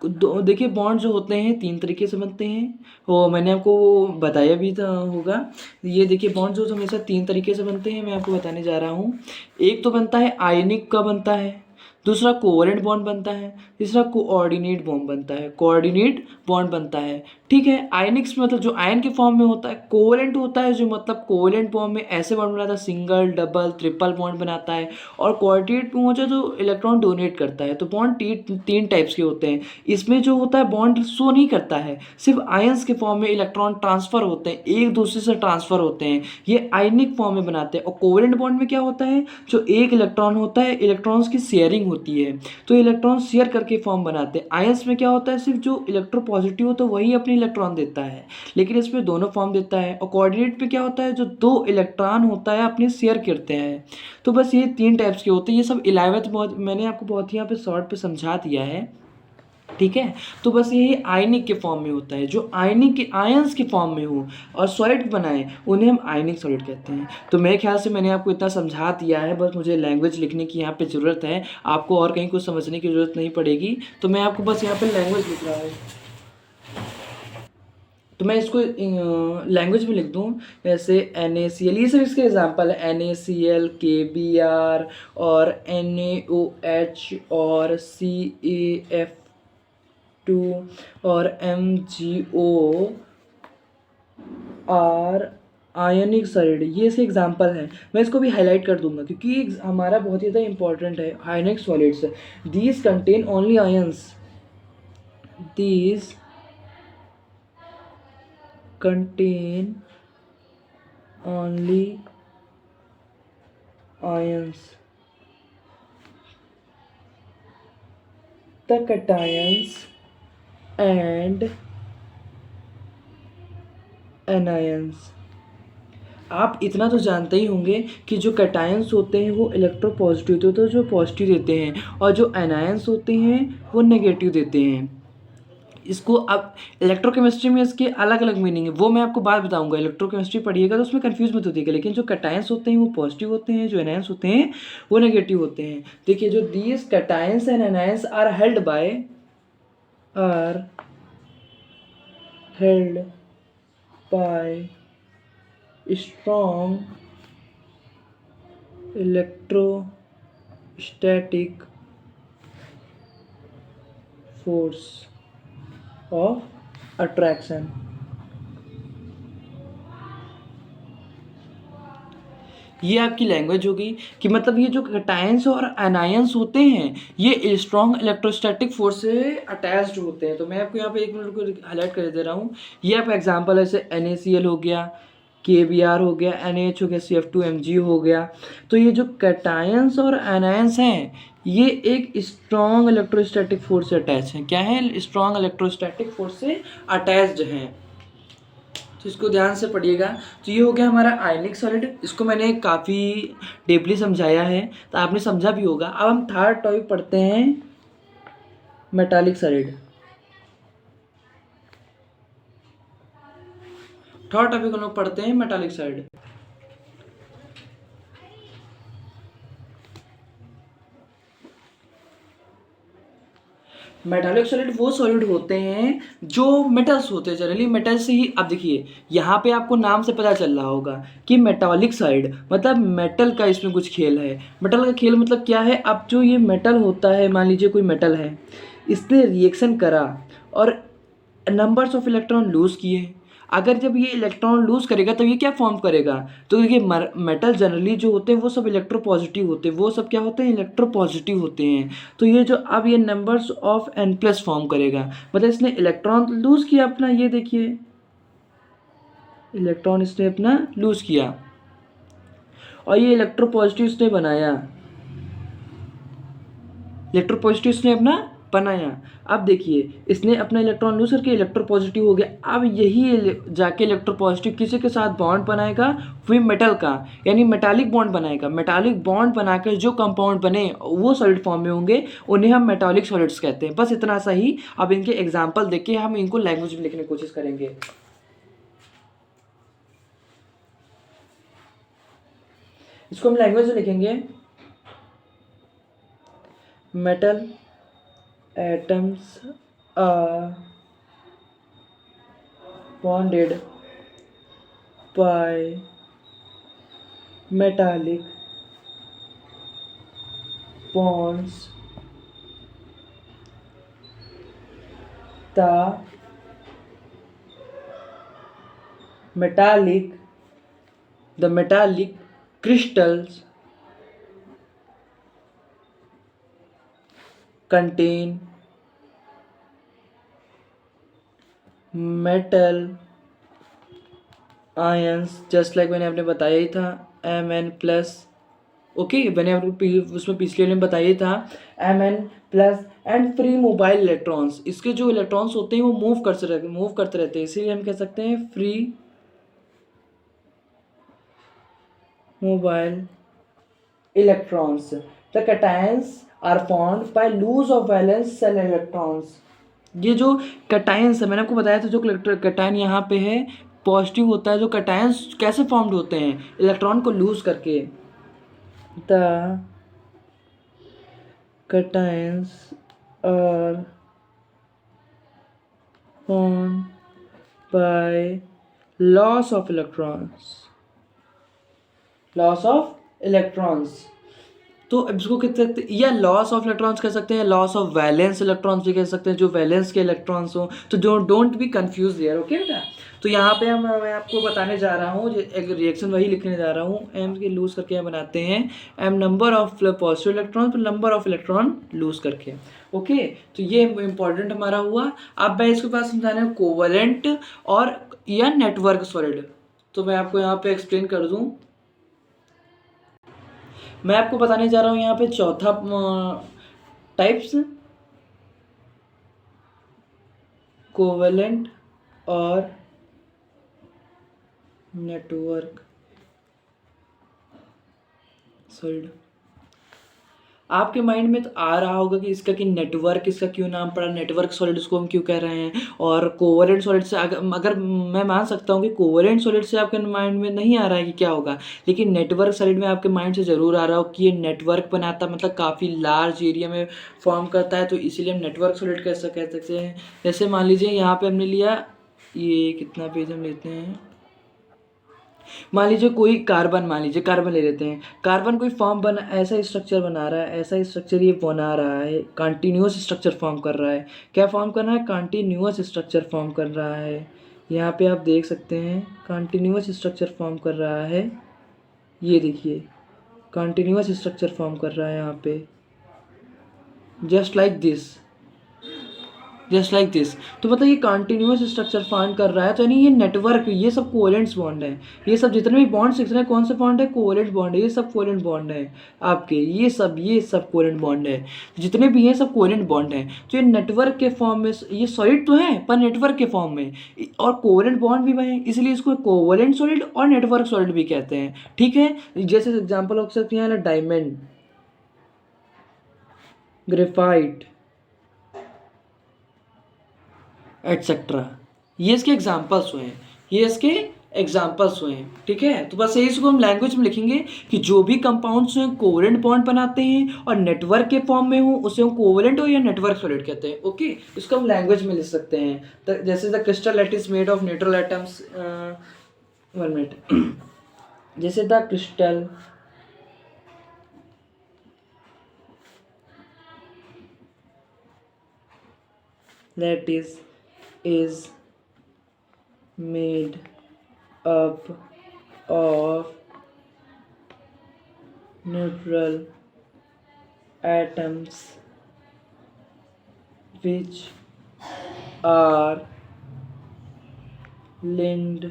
देखिए बॉन्ड जो होते हैं 3 तरीके से बनते हैं, वो मैंने आपको बताया भी था होगा। ये देखिए बॉन्ड जो हमेशा 3 तरीके से बनते हैं, मैं आपको बताने जा रहा हूँ। एक तो बनता है आयनिक का बनता है, दूसरा कोवैलेंट बॉन्ड बनता है, तीसरा कोऑर्डिनेट बॉन्ड बनता है। ठीक है। आयनिक्स मतलब जो आयन के फॉर्म में होता है, कोवैलेंट होता है जो मतलब कोवैलेंट बॉन्ड में ऐसे बॉन्ड बनाता है, सिंगल, डबल, ट्रिपल बॉन्ड बनाता है। और कोऑर्डिनेट में होता है जो इलेक्ट्रॉन डोनेट करता है। तो बॉन्ड 3 टाइप्स के होते हैं। इसमें जो होता है बॉन्ड शो नहीं करता है, सिर्फ आयंस के फॉर्म में इलेक्ट्रॉन ट्रांसफर होते हैं, एक दूसरे से ट्रांसफर होते हैं, ये आयनिक फॉर्म में बनाते हैं। और कोवैलेंट बॉन्ड में क्या होता है, जो एक इलेक्ट्रॉन होता है, इलेक्ट्रॉन्स की शेयरिंग होती है, तो इलेक्ट्रॉन शेयर करके फॉर्म बनाते हैं। आयंस में क्या होता है, सिर्फ जो इलेक्ट्रोपॉजिटिव होता है वही अपने इलेक्ट्रॉन देता है, लेकिन इसमें दोनों फॉर्म देता है। और कोऑर्डिनेट पे क्या होता है, जो 2 इलेक्ट्रॉन होता है अपने शेयर करते हैं। तो बस ये 3 टाइप्स के होते हैं। ये सब 11th बहुत मैंने आपको बहुत ही यहाँ पे शॉर्ट पे समझा दिया है, ठीक है। तो बस यही आयनिक के फॉर्म में होता है, जो आयनिक के आयंस के फॉर्म में हो और सॉलिड बनाए, उन्हें हम आयनिक सॉलिड कहते हैं। तो मेरे ख्याल से मैंने आपको इतना समझा दिया है, बस मुझे लैंग्वेज लिखने की यहाँ पे ज़रूरत है, आपको और कहीं कुछ समझने की ज़रूरत नहीं पड़ेगी। तो मैं आपको बस यहाँ पे लैंग्वेज लिख रहा हूँ, तो मैं इसको लैंग्वेज में लिख दूँ। जैसे NaCl, ये सब इसके एग्जाम्पल है, NaCl, KBr और NaOH और CaF2 और MgO और आयनिक सॉलिड, ये इसके एग्जाम्पल हैं। मैं इसको भी हाईलाइट कर दूंगा क्योंकि हमारा बहुत ही ज़्यादा इंपॉर्टेंट है। आयनिक solids, these contain only ions, these contain only ions. The cations and anions. आप इतना तो जानते ही होंगे कि जो कैटायंस होते हैं वो इलेक्ट्रोपॉजिटिव होते हैं, तो जो पॉजिटिव देते हैं, और जो एनायंस होते हैं वो नेगेटिव देते हैं। इसको अब इलेक्ट्रोकेमिस्ट्री में इसके अलग अलग मीनिंग है, वो मैं आपको बाद बताऊंगा। इलेक्ट्रोकेमिस्ट्री पढ़िएगा तो उसमें कंफ्यूज मत होइएगा। लेकिन जो कैटायंस होते हैं वो पॉजिटिव होते हैं, जो एनायंस होते हैं वो नेगेटिव होते हैं। देखिए जो these cations and anions are held by strong electrostatic force of attraction. ये आपकी लैंग्वेज होगी कि मतलब ये जो कैटायंस और एनायंस होते हैं ये स्ट्रॉन्ग इलेक्ट्रोस्टैटिक फोर्स से अटैच्ड होते हैं। तो मैं आपको यहाँ पे 1 मिनट को हाईलाइट कर दे रहा हूँ। ये आपका एग्जांपल है, जैसे NaCl हो गया, KBr हो गया, NaH हो गया, CF2Mg हो गया। तो ये जो कैटायंस और एनायंस हैं ये एक स्ट्रॉन्ग इलेक्ट्रोस्टैटिक फोर्स से अटैच हैं। क्या है? स्ट्रॉन्ग इलेक्ट्रोस्टैटिक फोर्स से अटैच्ड हैं। तो इसको ध्यान से पढ़िएगा। तो ये हो गया हमारा आयनिक सॉलिड, इसको मैंने काफ़ी डीपली समझाया है, तो आपने समझा भी होगा। अब हम थर्ड टॉपिक पढ़ते हैं, मेटालिक सॉलिड। थर्ड टॉपिक हम लोग पढ़ते हैं मेटालिक सॉलिड। मेटालिक सॉलिड वो सॉलिड होते हैं जो मेटल्स होते हैं, जनरली मेटल से ही। अब देखिए यहाँ पे आपको नाम से पता चल रहा होगा कि मेटालिक सॉलिड मतलब मेटल का इसमें कुछ खेल है। मेटल का खेल मतलब क्या है, अब जो ये मेटल होता है, मान लीजिए कोई मेटल है, इसने रिएक्शन करा और नंबर्स ऑफ इलेक्ट्रॉन लूज किए। अगर जब ये इलेक्ट्रॉन लूज करेगा तो ये क्या फॉर्म करेगा, तो ये मेटल जनरली जो होते हैं वो सब इलेक्ट्रोपॉजिटिव होते हैं, वो सब क्या होते हैं, इलेक्ट्रोपॉजिटिव होते हैं। तो ये जो अब ये numbers of n plus form करेगा, मतलब इसने इलेक्ट्रॉन लूज किया अपना, ये देखिए इलेक्ट्रॉन इसने अपना लूज किया और ये इलेक्ट्रोपॉजिटिव इसने बनाया, इलेक्ट्रोपॉजिटिव इसने अपना बनाया। अब देखिए इसने अपना इलेक्ट्रॉन लूज करके इलेक्ट्रोपॉजिटिव हो गया। अब यही जाके इलेक्ट्रोपॉजिटिव किसी के साथ बॉन्ड बनाएगा, वही मेटल का, यानी मेटालिक बॉन्ड बनाएगा। मेटालिक बॉन्ड बनाकर जो कंपाउंड बने वो सॉलिड फॉर्म में होंगे, उन्हें हम मेटालिक सॉलिड्स कहते हैं। बस इतना सा ही। अब इनके एग्जाम्पल देख के हम इनको लैंग्वेज में लिखने की कोशिश करेंगे। इसको हम लैंग्वेज में लिखेंगे, metal atoms are bonded by metallic bonds. The metallic crystals contain metal ions, just like मैंने आपने बताया ही था Mn प्लस। ओके, मैंने आपको उसमें पिछले में बताया ही था Mn plus and free mobile electrons. इसके जो इलेक्ट्रॉन्स होते हैं वो मूव करते रहते हैं, इसीलिए हम कह सकते हैं free mobile electrons. The cations are formed by loose of valence shell electrons. ये जो कैटायंस है, मैंने आपको बताया था, जो कैटायन यहाँ पे है पॉजिटिव होता है। जो कैटायंस कैसे फॉर्म्ड होते हैं, इलेक्ट्रॉन को लूज करके। The cations are formed by loss of electrons. तो अब इसको कह सकते हैं, या लॉस ऑफ इलेक्ट्रॉन्स कह सकते हैं, लॉस ऑफ वैलेंस इलेक्ट्रॉन्स भी कह सकते हैं, जो वैलेंस के इलेक्ट्रॉन्स हो। तो don't be confuse there. Okay बेटा, तो यहाँ पे मैं आपको बताने जा रहा हूँ, एक रिएक्शन वही लिखने जा रहा हूँ। एम के लूज करके हम बनाते हैं M number of positive electron पर नंबर ऑफ इलेक्ट्रॉन लूज करके। ओके, तो ये इंपॉर्टेंट हमारा हुआ। अब मैं इसके पास समझाने कोवलेंट और या नेटवर्क सॉलिड, तो मैं आपको यहाँ पे एक्सप्लेन कर दूँ। मैं आपको बताने जा रहा हूँ यहाँ पे चौथा टाइप्स, कोवेलेंट और नेटवर्क सॉलिड। आपके माइंड में तो आ रहा होगा कि इसका कि नेटवर्क, इसका क्यों नाम पड़ा, नेटवर्क सॉलिड इसको हम क्यों कह रहे हैं, और कोवलेंट सॉलिड से अगर मैं मान सकता हूँ कि कोवलेंट सॉलिड से आपके माइंड में नहीं आ रहा है कि क्या होगा, लेकिन नेटवर्क सॉलिड में आपके माइंड से ज़रूर आ रहा हो कि ये नेटवर्क बनाता, मतलब काफ़ी लार्ज एरिया में फॉर्म करता है, तो इसीलिए हम नेटवर्क सॉलिड कैसे कह सकते हैं। जैसे मान लीजिए यहाँ पर हमने लिया, ये कितना पेज हम लेते हैं, मान लीजिए कोई कार्बन, मान लीजिए कार्बन ले लेते हैं। कार्बन कोई फॉर्म बना, ऐसा स्ट्रक्चर बना रहा है, ऐसा स्ट्रक्चर ये बना रहा है, कंटिन्यूअस स्ट्रक्चर फॉर्म कर रहा है। क्या फॉर्म कर रहा है, कंटिन्यूअस स्ट्रक्चर फॉर्म कर रहा है। यहाँ पे आप देख सकते हैं कंटिन्यूअस स्ट्रक्चर फॉर्म कर रहा है, ये देखिए कंटिन्यूअस स्ट्रक्चर फॉर्म कर रहा है यहाँ पे, जस्ट लाइक दिस। तो मतलब ये कंटिन्यूअस स्ट्रक्चर फॉर्म कर रहा है, तो यानी ये नेटवर्क, ये सब कोवेलेंट बॉन्ड है। ये सब जितने भी बॉन्ड्स दिख रहे हैं, कौन से बॉन्ड है, कोवेलेंट बॉन्ड है। ये सब कोवेलेंट बॉन्ड है आपके, ये सब कोवेलेंट बॉन्ड है, जितने भी हैं सब कोवेलेंट बॉन्ड है। तो ये नेटवर्क के फॉर्म में, ये सॉलिड तो है पर नेटवर्क के फॉर्म में, और कोवेलेंट बॉन्ड भी बने, इसलिए इसको कोवेलेंट सॉलिड और नेटवर्क सॉलिड भी कहते हैं। ठीक है, जैसे एग्जाम्पल हो सकते हैं डायमंड, ग्रेफाइट एटसेट्रा, ये इसके एग्जाम्पल्स हुए हैं, ये इसके एग्जाम्पल्स हुए हैं। ठीक है, तो बस यही इसको हम लैंग्वेज में लिखेंगे कि जो भी कंपाउंड्स हैं कोवेलेंट बॉन्ड बनाते हैं और नेटवर्क के फॉर्म में हो उसे हम कोवेलेंट हो या नेटवर्क सॉलिड कहते हैं। ओके, इसको हम लैंग्वेज में लिख सकते हैं। जैसे the crystal lattice made of neutral atoms, 1 minute जैसे the crystal lattice is made up of neutral atoms which are linked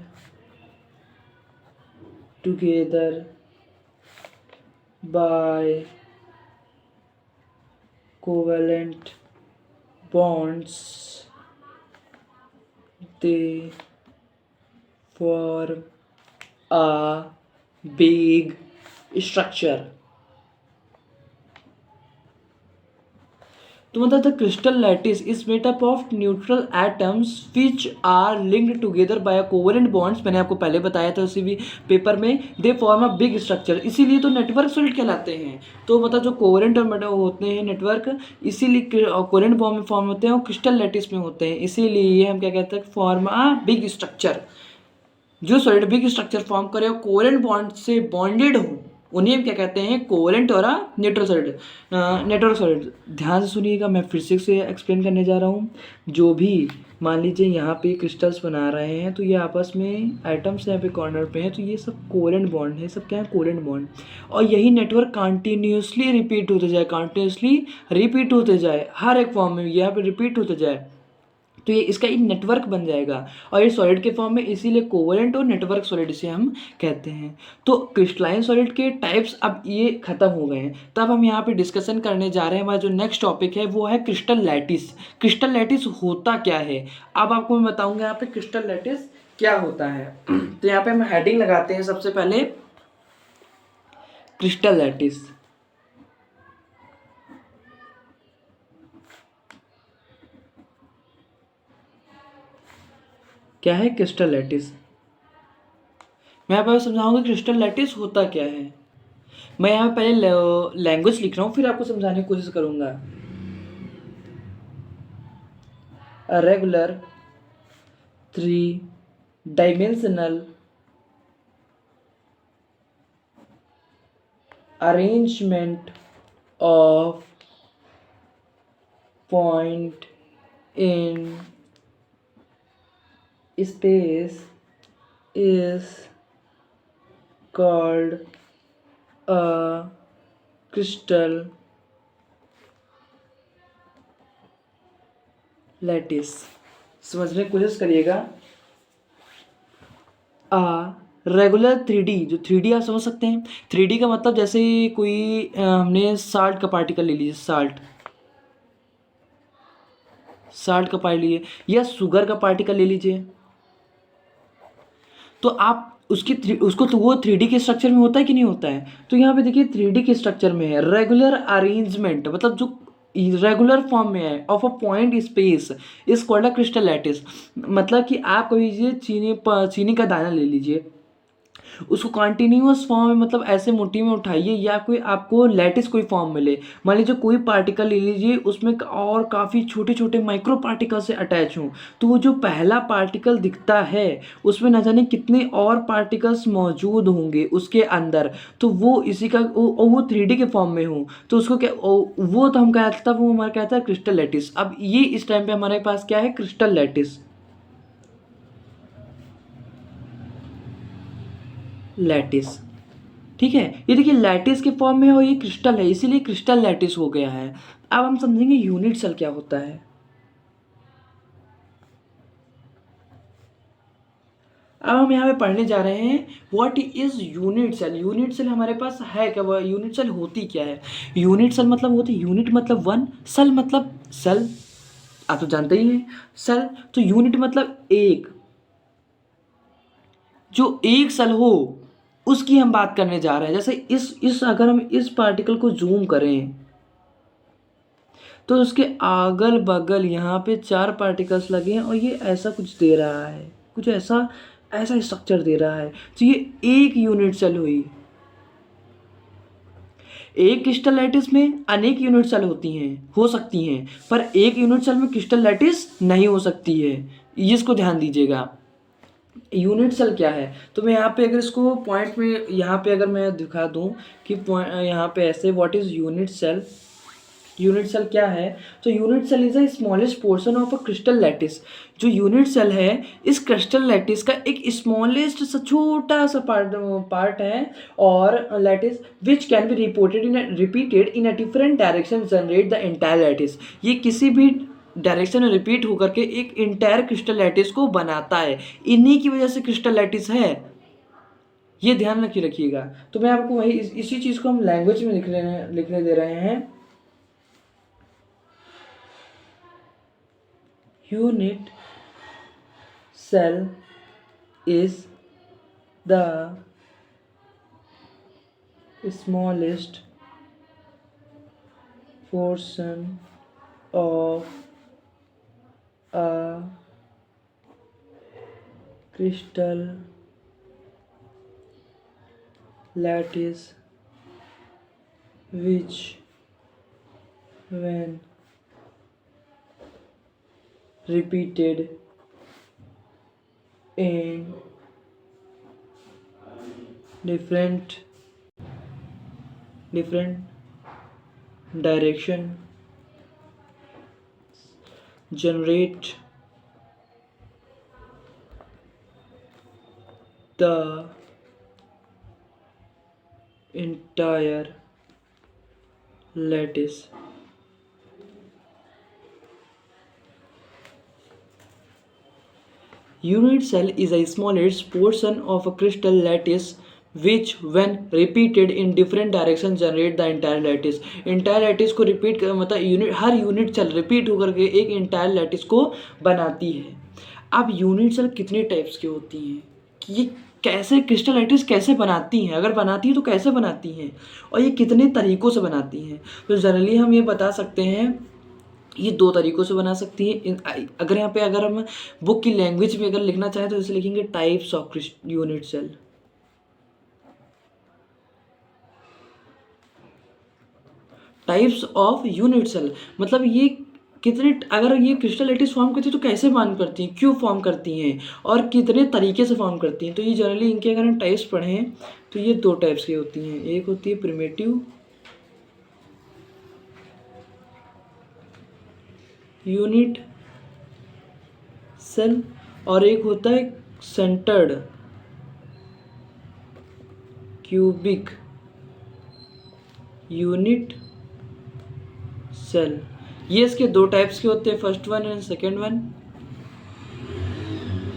together by covalent bonds. They form a big structure. तो मतलब the crystal lattice is made up of neutral atoms which are linked together by covalent bonds. मैंने आपको पहले बताया था उसी भी paper में। They form a big structure, इसीलिए तो नेटवर्क सॉलिड कहलाते हैं। तो मतलब जो कोवेलेंट होते हैं नेटवर्क, इसीलिए कोवेलेंट बॉन्ड में फॉर्म होते हैं और क्रिस्टल लैटिस में होते हैं, इसीलिए हम क्या कहते हैं, फॉर्म अ बिग स्ट्रक्चर। जो सॉलिड बिग स्ट्रक्चर फॉर्म करे और कोवेलेंट बॉन्ड से बॉन्डेड हो उन्हें हम क्या कहते हैं, कोवेलेंट और न्यूट्रल सॉलिड। नेटवर्क सॉलिड, ध्यान से सुनिएगा, मैं फिर से एक्सप्लेन करने जा रहा हूँ। जो भी मान लीजिए यहाँ पे क्रिस्टल्स बना रहे हैं तो ये आपस में एटम्स यहाँ पे कॉर्नर पे हैं, तो ये सब कोवेलेंट बॉन्ड है, सब क्या है, कोवेलेंट बॉन्ड। और यही नेटवर्क कंटिन्यूसली रिपीट होते जाए, कंटिन्यूसली रिपीट होते जाए, हर एक फॉर्म में यहाँ पे रिपीट होते जाए, तो ये इसका एक नेटवर्क बन जाएगा। और ये सॉलिड के फॉर्म में, इसीलिए कोवेलेंट और नेटवर्क सॉलिड इसे हम कहते हैं। तो क्रिस्टलाइन सॉलिड के टाइप्स अब ये खत्म हो गए हैं। तब हम यहाँ पे डिस्कशन करने जा रहे हैं, हमारा जो नेक्स्ट टॉपिक है वो है क्रिस्टल लैटिस। क्रिस्टल लैटिस होता क्या है, अब आपको मैं बताऊंगा यहाँ पे क्रिस्टल लैटिस क्या होता है। तो यहाँ पे हम हेडिंग लगाते हैं सबसे पहले, क्रिस्टल लैटिस। क्या है क्रिस्टल लैटिस, मैं आपको समझाऊंगा क्रिस्टल लैटिस होता क्या है। मैं यहाँ पे पहले लैंग्वेज लिख रहा हूँ, फिर आपको समझाने की कोशिश करूंगा। A regular 3 dimensional arrangement of point in space is called a crystal lattice। समझने की कोशिश करिएगा। रेगुलर 3D, जो 3D आप समझ सकते हैं, 3D का मतलब जैसे कोई हमने साल्ट का पार्टिकल ले लीजिए, साल्ट का पार्टिकल लिए या शुगर का पार्टिकल ले लीजिए, तो आप उसको तो वो 3D के स्ट्रक्चर में होता है कि नहीं होता है। तो यहाँ पे देखिए 3D के स्ट्रक्चर में है, रेगुलर अरेंजमेंट, मतलब जो रेगुलर फॉर्म में है of a point space is called a crystal lattice. मतलब कि आप कभी चीनी का दाना ले लीजिए, उसको कॉन्टिन्यूस फॉर्म में, मतलब ऐसे मुट्ठी में उठाइए, या कोई आपको लैटिस कोई फॉर्म मिले, मान लीजिए कोई पार्टिकल ले लीजिए, उसमें और काफ़ी छोटे छोटे माइक्रो पार्टिकल से अटैच हों, तो वो जो पहला पार्टिकल दिखता है उसमें न जाने कितने और पार्टिकल्स मौजूद होंगे उसके अंदर, तो वो इसी का वो 3D के फॉर्म में हो, तो उसको क्या, वो तो हम कहता, वो हमारा कहता है क्रिस्टल लैटिस। अब ये इस टाइम पे हमारे पास क्या है, क्रिस्टल लैटिस। लैटिस, ठीक है, ये देखिए लैटिस के फॉर्म में हो, ये क्रिस्टल है, इसीलिए क्रिस्टल लैटिस हो गया है। अब हम समझेंगे यूनिट सेल क्या होता है। अब हम यहाँ पे पढ़ने जा रहे हैं what is unit cell. Unit cell हमारे पास है क्या, वो यूनिट सेल होती क्या है। यूनिट सेल मतलब होती, यूनिट मतलब 1, सेल मतलब सेल, आप तो जानते ही हैं सेल, तो यूनिट मतलब एक, जो एक सेल हो उसकी हम बात करने जा रहे हैं। जैसे इस अगर हम इस पार्टिकल को जूम करें तो उसके अगल बगल यहाँ पे 4 पार्टिकल्स लगे हैं और ये ऐसा कुछ दे रहा है, कुछ ऐसा ऐसा स्ट्रक्चर दे रहा है, तो ये एक यूनिट सेल हुई। एक क्रिस्टल लैटिस में अनेक यूनिट सेल होती हैं, हो सकती हैं, पर एक यूनिट सेल में क्रिस्टल लैटिस नहीं हो सकती है, इसको ध्यान दीजिएगा। यूनिट सेल क्या है, तो मैं यहाँ पे अगर इसको पॉइंट में यहाँ पे अगर मैं दिखा दूँ कि यहाँ पे ऐसे what is unit cell, unit cell क्या है, तो unit cell is a smallest portion of a crystal lattice. जो यूनिट सेल है इस क्रिस्टल लैटिस का एक स्मॉलेस्ट सा छोटा सा पार्ट है, और lattice which can be repeated in a different direction generate the entire lattice. ये किसी भी डायरेक्शन में रिपीट होकर के एक इंटायर क्रिस्टल लैटिस को बनाता है, इन्हीं की वजह से क्रिस्टल लैटिस है, ये ध्यान रखिएगा। तो मैं आपको वही इसी चीज़ को हम लैंग्वेज में लिखने दे रहे हैं। Unit cell is the smallest portion of a crystal lattice which, when repeated in different direction generate the entire lattice। Unit cell is a smallest portion of a crystal lattice which when repeated in different directions generate the entire lattice। entire lattice को repeat कर मतलब हर unit cell repeat होकर के एक entire lattice को बनाती है। अब यूनिट सेल कितने टाइप्स की होती हैं कि ये कैसे क्रिस्टल लैटिस कैसे बनाती हैं, अगर बनाती हैं तो कैसे बनाती हैं, और ये कितने तरीक़ों से बनाती हैं। तो जनरली हम ये बता सकते हैं ये दो तरीक़ों से बना सकती हैं। अगर यहाँ पे अगर हम बुक की लैंग्वेज में अगर लिखना चाहें तो इसे लिखेंगे types of unit cell. Types of unit cell मतलब ये कितने, अगर ये क्रिस्टल लैटिस फॉर्म करती है तो कैसे फॉर्म करती हैं, क्यों फॉर्म करती हैं, और कितने तरीके से फॉर्म करती हैं। तो ये जनरली इनके अगर हम टाइप्स पढ़ें तो ये दो टाइप्स की होती हैं। एक होती है प्रिमिटिव यूनिट सेल और एक होता है सेंटर्ड क्यूबिक यूनिट सेल। ये इसके दो टाइप्स के होते हैं, first one and second one,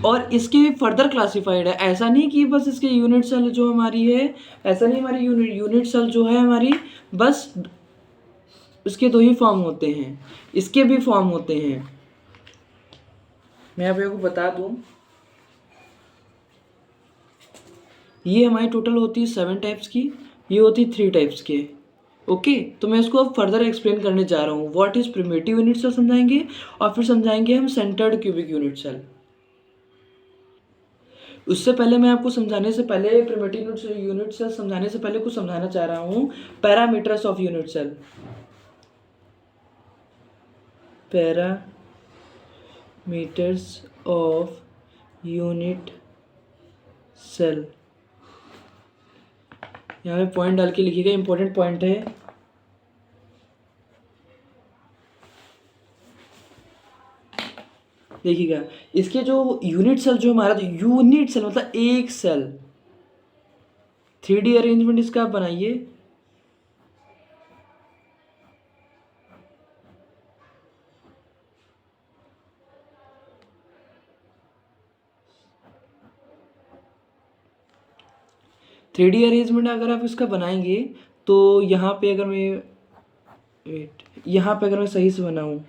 और इसके फर्दर क्लासिफाइड है। ऐसा नहीं कि बस इसके यूनिट सेल जो हमारी है, ऐसा नहीं हमारी यूनिट सेल जो है हमारी बस उसके दो ही फॉर्म होते हैं, इसके भी फॉर्म होते हैं। मैं आप लोगों को बता दूं ये हमारी टोटल होती है 7 टाइप्स की, ये होती है 3 टाइप्स के। ओके तो मैं इसको अब फर्दर एक्सप्लेन करने जा रहा हूँ। What is primitive unit cell समझाएंगे और फिर समझाएंगे हम सेंटर्ड क्यूबिक यूनिट सेल। उससे पहले मैं आपको समझाने से पहले प्रिमिटिव यूनिट सेल समझाने से पहले कुछ समझाना चाह रहा हूँ। Parameters of unit cell, parameters of unit cell, यहाँ पे पॉइंट डाल के लिखिएगा, इंपॉर्टेंट पॉइंट है। देखिएगा इसके जो यूनिट सेल जो हमारा यूनिट सेल मतलब एक सेल, 3D अरेंजमेंट इसका आप बनाइए। थ्री डी अरेंजमेंट अगर आप इसका बनाएंगे तो यहाँ पे अगर मैं यहाँ पे अगर मैं सही से बनाऊँ,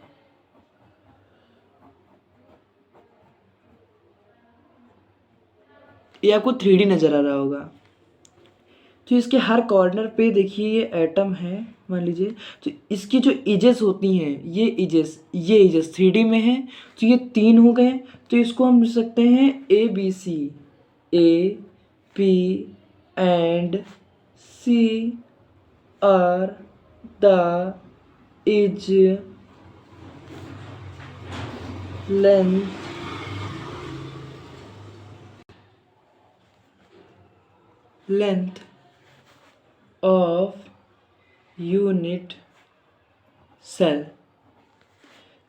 ये आपको 3D नज़र आ रहा होगा। तो इसके हर कॉर्नर पे देखिए ये एटम है मान लीजिए, तो इसकी जो एजेस होती हैं ये एजेस 3D में है, तो ये 3 हो गए। तो इसको हम लिख सकते हैं ABC, A, P and C are the edge length of unit cell.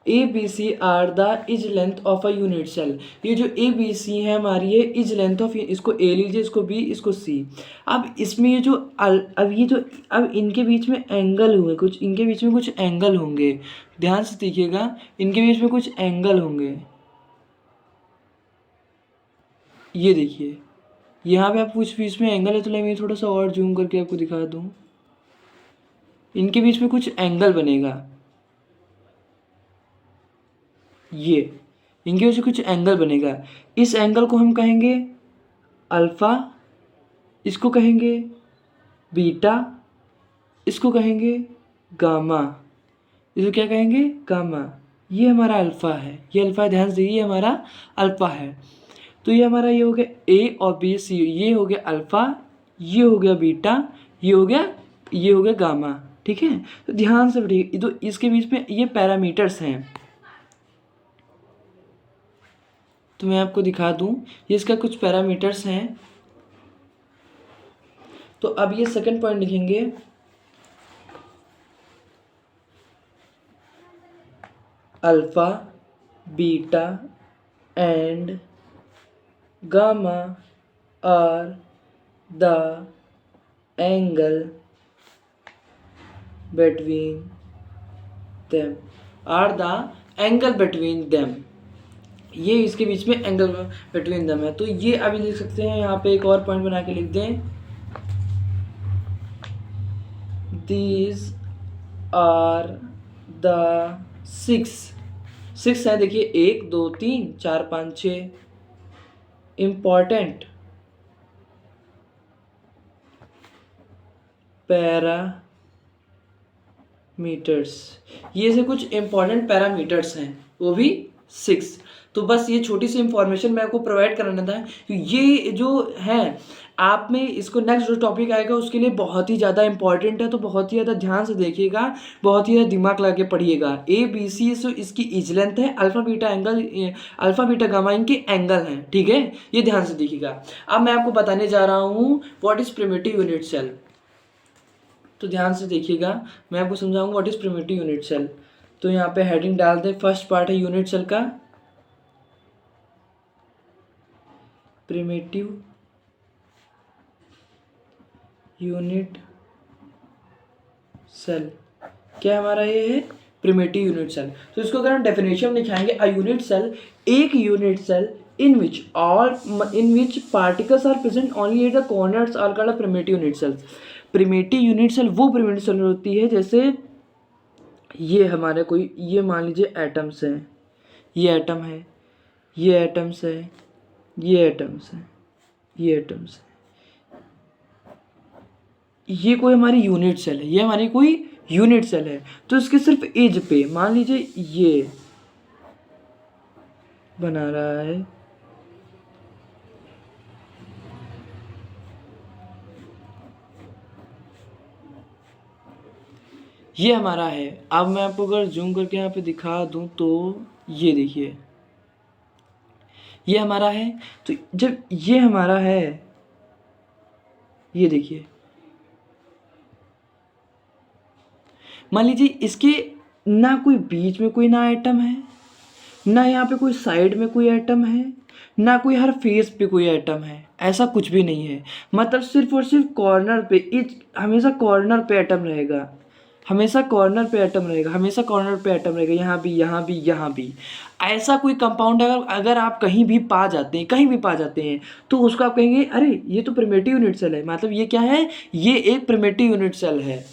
A B C are the is length of a unit cell. ये जो ए बी सी है हमारी है इज लेंथ ऑफ, इसको ए लीजिए, इसको बी, इसको सी। अब इसमें ये जो अब इनके बीच में एंगल हुए कुछ, इनके बीच में कुछ एंगल होंगे, ध्यान से देखिएगा, इनके बीच में कुछ एंगल होंगे। ये देखिए यहाँ पे आप कुछ बीच में एंगल है, तो मैं थोड़ा सा और जूम करके आपको दिखा दूँ। इनके बीच में कुछ एंगल बनेगा, ये इनके वजह से कुछ एंगल बनेगा। इस एंगल को हम कहेंगे अल्फ़ा, इसको कहेंगे बीटा, इसको कहेंगे गामा। इसको क्या कहेंगे? गामा। ये हमारा अल्फ़ा है, ये अल्फ़ा, ध्यान से देखिए, ये हमारा अल्फ़ा है। तो ये हमारा ये हो गया ए और बी सी, ये हो गया अल्फ़ा, ये हो गया बीटा, ये हो गया गामा। ठीक है, तो ध्यान से पढ़िए, तो इसके बीच में ये पैरामीटर्स हैं। तो मैं आपको दिखा दूं, ये इसका कुछ पैरामीटर्स हैं। तो अब ये सेकंड पॉइंट लिखेंगे, alpha, beta and gamma are the angle between them, are the angle between them। ये इसके बीच में एंगल बिटवीन दम है। तो ये अभी लिख सकते हैं, यहाँ पे एक और पॉइंट बना के लिख दें, दीज आर द सिक्स है, देखिए 1 2 3 4 5 6 इम्पॉर्टेंट पैरामीटर्स। ये से कुछ इम्पॉर्टेंट पैरामीटर्स हैं, वो भी 6। तो बस ये छोटी सी इंफॉर्मेशन मैं आपको प्रोवाइड कराना था। ये जो है आप में, इसको नेक्स्ट जो टॉपिक आएगा उसके लिए बहुत ही ज़्यादा इंपॉर्टेंट है, तो बहुत ही ज़्यादा ध्यान से देखिएगा, बहुत ही ज़्यादा दिमाग लगा के पढ़िएगा। ए बी सी सो इसकी इज लेंथ है, अल्फा बीटा गामा इनके एंगल हैं। ठीक है, ये ध्यान से देखिएगा। अब मैं आपको बताने जा रहा हूँ what is primitive unit cell. तो ध्यान से देखिएगा, मैं आपको समझाऊंगा what is primitive unit cell. तो यहाँ पे हेडिंग डाल दें, फर्स्ट पार्ट है यूनिट सेल का, प्रिमिटिव यूनिट सेल। क्या हमारा ये है? Primitive unit cell. तो इसको अगर हम डेफिनेशन लिखाएंगे, अ यूनिट सेल, एक unit cell in which particles are present only at the corners are called primitive unit cells। Primitive unit cell वो प्रिमिटिव सेल होती है, जैसे ये हमारे कोई, ये मान लीजिए एटम्स हैं, ये एटम है, ये एटम्स है, ये एटम्स है, ये एटम्स है, ये कोई हमारी यूनिट सेल है, ये हमारी कोई यूनिट सेल है। तो इसके सिर्फ एज पे मान लीजिए ये बना रहा है, ये हमारा है। अब मैं आपको अगर जूम करके यहाँ पे दिखा दूँ तो ये देखिए, ये हमारा है। तो जब ये हमारा है, ये देखिए, मान लीजिए इसके ना कोई बीच में कोई ना एटम है, ना यहाँ पे कोई साइड में कोई एटम है, ना कोई हर फेस पे कोई एटम है, ऐसा कुछ भी नहीं है। मतलब सिर्फ और सिर्फ कॉर्नर पे, हमेशा कॉर्नर पे एटम रहेगा, हमेशा कॉर्नर पे एटम रहेगा, हमेशा कॉर्नर पे एटम रहेगा, यहाँ भी, यहाँ भी, यहाँ भी। ऐसा कोई कंपाउंड अगर आप कहीं भी पा जाते हैं, कहीं भी पा जाते हैं, तो उसको आप कहेंगे अरे ये तो प्रिमिटिव यूनिट सेल है। मतलब ये क्या है? ये एक प्रिमिटिव यूनिट सेल है।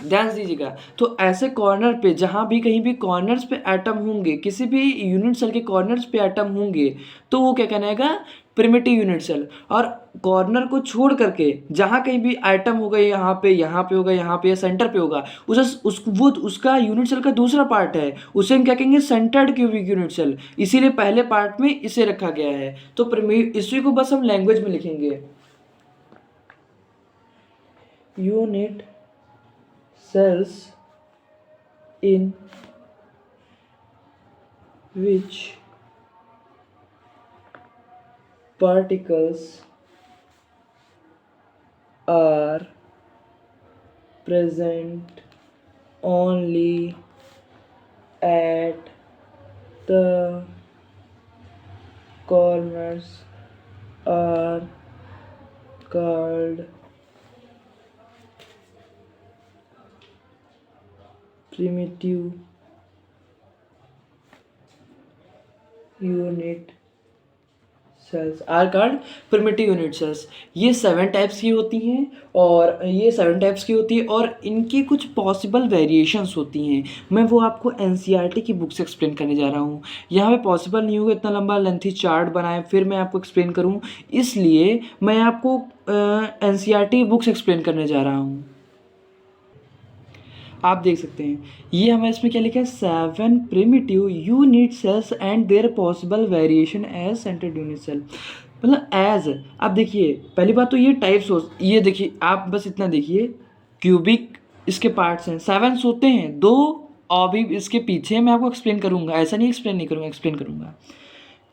ध्यान से दीजिएगा। तो ऐसे कॉर्नर पे जहाँ भी कहीं भी कॉर्नर्स पे एटम होंगे, किसी भी यूनिट सेल के कॉर्नर्स पे एटम होंगे, तो वो क्या कहलाएगा, प्रिमिटिव यूनिट सेल। और कॉर्नर को छोड़ करके जहाँ कहीं भी एटम होगा, यहाँ पे होगा, यहाँ पे या सेंटर पे होगा, वो उसका यूनिट सेल का दूसरा पार्ट है, उसे हम क्या कहेंगे, सेंटर्ड क्यूबिक यूनिट सेल। इसीलिए पहले पार्ट में इसे रखा गया है। तो इसी को बस हम लैंग्वेज में लिखेंगे, unit cells in which particles are present only at the corners are called primitive unit cells are called primitive unit cells. ये 7 टाइप्स की होती हैं, और ये 7 टाइप्स की होती है, और इनकी कुछ पॉसिबल वेरिएशंस होती हैं। मैं वो आपको एनसीईआरटी की बुक से एक्सप्लेन करने जा रहा हूँ। यहाँ पे पॉसिबल नहीं होगा इतना लंबा लेंथी चार्ट बनाए फिर मैं आपको एक्सप्लेन करूँ, इसलिए मैं आपको एनसीईआरटी बुक से एक्सप्लेन करने जा रहा हूँ। आप देख सकते हैं ये हमारे इसमें क्या लिखा है, 7 primitive unit cells and their possible variation edge centred unit cell. मतलब एज, आप देखिए पहली बात तो ये टाइप्स हो, ये देखिए आप बस इतना देखिए, क्यूबिक इसके पार्ट्स हैं, 7 होते हैं, 2 और भी इसके पीछे मैं आपको एक्सप्लेन करूँगा, ऐसा नहीं एक्सप्लेन नहीं करूँगा, एक्सप्लेन करूँगा।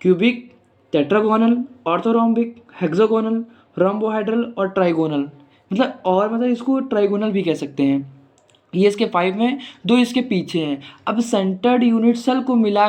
क्यूबिक, टेट्रागोनल, ऑर्थोरोम्बिक, हेक्सागोनल, रोम्बोहाइड्रल और ट्राइगोनल, मतलब इसको ट्राइगोनल भी कह सकते हैं। ये इसके 5 में, 2 इसके पीछे हैं। अब सेंटर्ड यूनिट सेल को मिला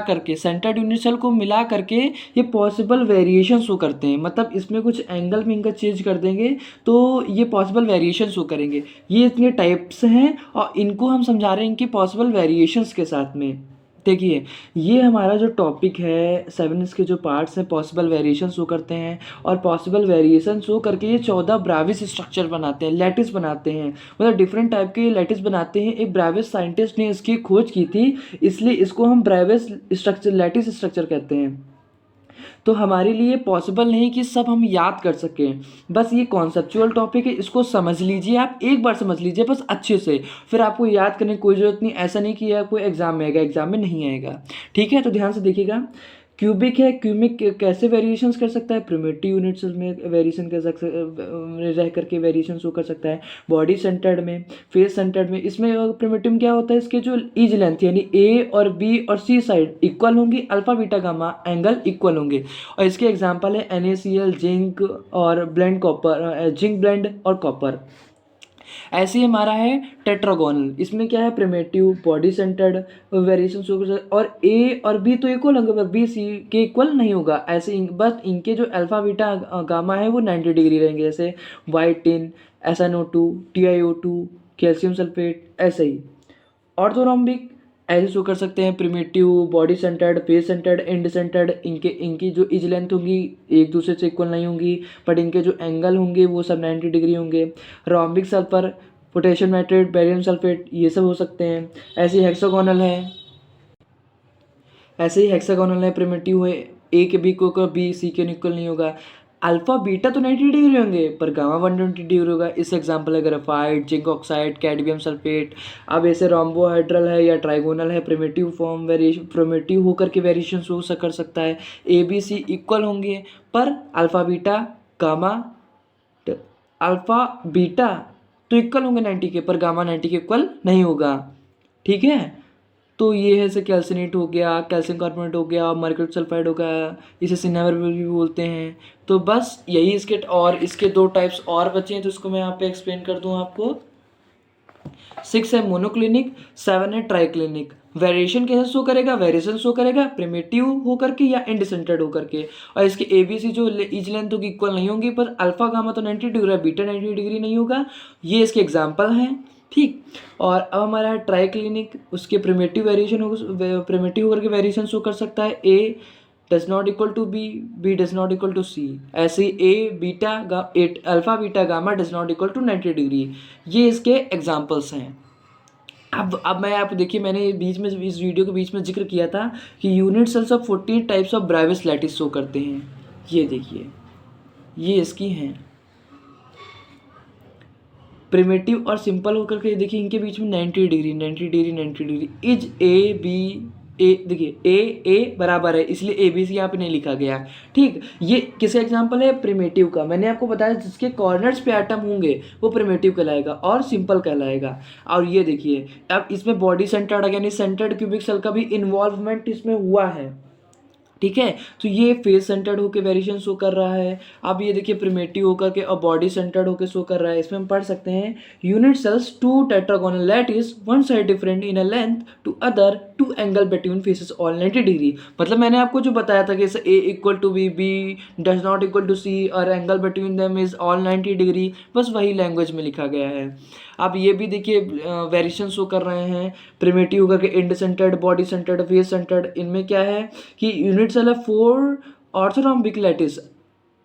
करके ये पॉसिबल वेरिएशन शो करते हैं, मतलब इसमें कुछ एंगल में इनका चेंज कर देंगे तो ये पॉसिबल वेरिएशन शो करेंगे। ये इतने टाइप्स हैं और इनको हम समझा रहे हैं इनकी पॉसिबल वेरिएशंस के साथ में। देखिए ये हमारा जो टॉपिक है, 7 इसके जो पार्ट्स हैं पॉसिबल वेरिएशन शो करते हैं, और पॉसिबल वेरिएशन शो करके ये 14 ब्राविस स्ट्रक्चर बनाते हैं, लैटिस बनाते हैं, मतलब डिफरेंट टाइप के लैटिस बनाते हैं। एक ब्राविस साइंटिस्ट ने इसकी खोज की थी, इसलिए इसको हम ब्राविस स्ट्रक्चर, लैटिस स्ट्रक्चर कहते हैं। तो हमारे लिए पॉसिबल नहीं कि सब हम याद कर सकें, बस ये कॉन्सेप्चुअल टॉपिक है, इसको समझ लीजिए, आप एक बार समझ लीजिए बस अच्छे से, फिर आपको याद करने की कोई ज़रूरत नहीं। ऐसा नहीं कि आपको एग्जाम में आएगा, एग्जाम में नहीं आएगा, ठीक है। तो ध्यान से देखिएगा, क्यूबिक है, क्यूबिक कैसे वेरिएशंस कर सकता है, प्रिमिटिव यूनिट्स में वेरिएशन कर सकता रह करके वेरिएशन शो कर सकता है। बॉडी सेंटर्ड में, फेस सेंटर्ड में, इसमें प्रिमिटिव क्या होता है, इसके जो ईज लेंथ यानी ए और बी और सी साइड इक्वल होंगी, alpha beta gamma angle equal होंगे। और इसके एग्जांपल है NaCl, जिंक और ब्लेंड कॉपर, जिंक ब्लेंड और कॉपर। ऐसे ही हमारा है टेट्रागोनल, इसमें क्या है, primitive body centred variation show कर सकता है, और ए और बी तो इक्वल होंगे पर बी सी के इक्वल नहीं होगा। ऐसे बस इनके जो अल्फा बीटा गामा है वो 90 डिग्री रहेंगे, जैसे white tin, SnO2, TiO2, calcium sulphate, ऐसे ही। ऑर्थोरोम्बिक ऐसे शो कर सकते हैं, primitive, body centered, face centred, and centred, इनकी जो इज लेंथ होंगी एक दूसरे से इक्वल नहीं होंगी, बट इनके जो एंगल होंगे वो सब 90 डिग्री होंगे। Rhombic sulphur, potassium nitrate, barium sulphate, ये सब हो सकते हैं। ऐसे ही हेक्सागोनल है, प्रिमिटिव है, ए के बी को बी सी के इक्वल नहीं होगा। अल्फा बीटा तो 90 डिग्री होंगे पर गामा 120 डिग्री होगा। इस एग्जांपल है graphite, zinc oxide, cadmium sulphate. अब ऐसे रोम्बोहाइड्रल है या ट्राइगोनल है, प्रिमिटिव फॉर्म वेरिएशन, प्रिमिटिव होकर के वेरिएशन हो कर सकता है। ए बी सी इक्वल होंगे पर alpha beta gamma, alpha beta तो इक्वल होंगे 90 के, पर गामा 90 के इक्वल नहीं होगा, ठीक है। तो ये है जैसे कैल्सिनेट हो गया, कैल्शियम कार्बोनेट हो गया, मर्क्यूरी सल्फाइड हो गया, इसे सिनेमरबल भी बोलते हैं। तो बस यही इसके 2 टाइप्स और बचे हैं, तो इसको मैं यहाँ पे एक्सप्लेन कर दूँ आपको। 6 है मोनोक्लिनिक, 7 है ट्राइक्लिनिक। वेरिएशन कैसे शो करेगा, वेरिएशन शो करेगा प्रिमिटिव होकर के या इंडिसेंटर्ड होकर के, और इसके ABC जो इज लेंथ होगी इक्वल नहीं होंगी, पर अल्फा गामा तो 90 डिग्री, बीटा 90 डिग्री नहीं होगा। ये इसके एग्जाम्पल हैं, ठीक। और अब हमारा है ट्राइक्लिनिक, उसके प्रिमिटिव वेरिएशन होगा, प्रिमिटिव होकर के वेरिएशन शो कर सकता है। A does not equal to B, B does not equal to C, ऐसे ही alpha beta gamma does not equal to 90 degree. ये इसके एग्जाम्पल्स हैं। अब मैं आपको देखिए, मैंने बीच में इस वीडियो के बीच में जिक्र किया था कि unit cells of 14 types of Bravais lattice show करते हैं। ये देखिए, ये इसकी हैं प्रिमिटिव और सिंपल होकर के। देखिए इनके बीच में 90 degree 90 degree 90 degree is A B A. देखिए ए बराबर है, इसलिए ए बी सी यहाँ पे नहीं लिखा गया। ठीक, ये किसका एग्जांपल है? प्रिमिटिव का। मैंने आपको बताया जिसके कॉर्नर्स पे एटम होंगे वो प्रिमिटिव कहलाएगा और सिंपल कहलाएगा। और ये देखिए, अब इसमें बॉडी सेंटर्ड यानी सेंटर्ड क्यूबिक सेल का भी इन्वॉल्वमेंट इसमें हुआ है। ठीक है, तो ये फेस सेंटर्ड होकर वेरिएशन शो कर रहा है। अब ये देखिए प्रिमिटिव होकर के और बॉडी सेंटर्ड होकर शो कर रहा है। इसमें हम पढ़ सकते हैं unit cells two tetragonal lattice one side different in a length to other two angle between faces all 90 degree. मतलब मैंने आपको जो बताया था कि जैसे A equal to B does not equal to C और angle between them is all 90 degree, बस वही लैंग्वेज में लिखा गया है। अब ये भी देखिए वेरिएशन शो कर रहे हैं प्रिमिटिव होकर के end centered, body centered, face centered. इनमें क्या है कि यूनिट सेल है 4 ऑर्थोरॉम्बिक लैटिस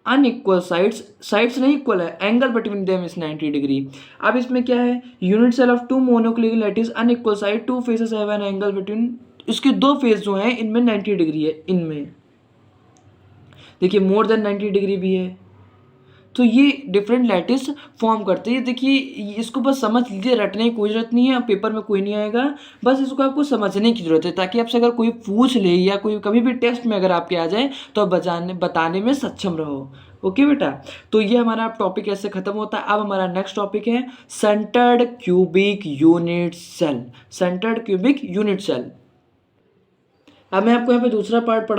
अनइक्वल साइड्स नहीं इक्वल है, angle between them is 90 degree. अब इसमें क्या है unit cell of 2 monoclinic lattice unequal side, 2 faces have an angle between. इसके 2 फेस जो हैं इनमें 90 डिग्री है। इनमें देखिए मोर देन 90 डिग्री भी है। तो ये डिफरेंट लैटिस फॉर्म करते हैं। देखिए इसको बस समझ लीजिए, रटने की कोई ज़रूरत नहीं है, पेपर में कोई नहीं आएगा, बस इसको आपको समझने की ज़रूरत है ताकि आपसे अगर कोई पूछ ले या कोई कभी भी टेस्ट में अगर आपके आ जाए तो बताने में सक्षम रहो। ओके बेटा, तो ये हमारा टॉपिक ऐसे ख़त्म होता है। अब हमारा नेक्स्ट टॉपिक है centred cubic unit cell. Centred cubic unit cell. अब मैं आपको यहाँ पे दूसरा पार्ट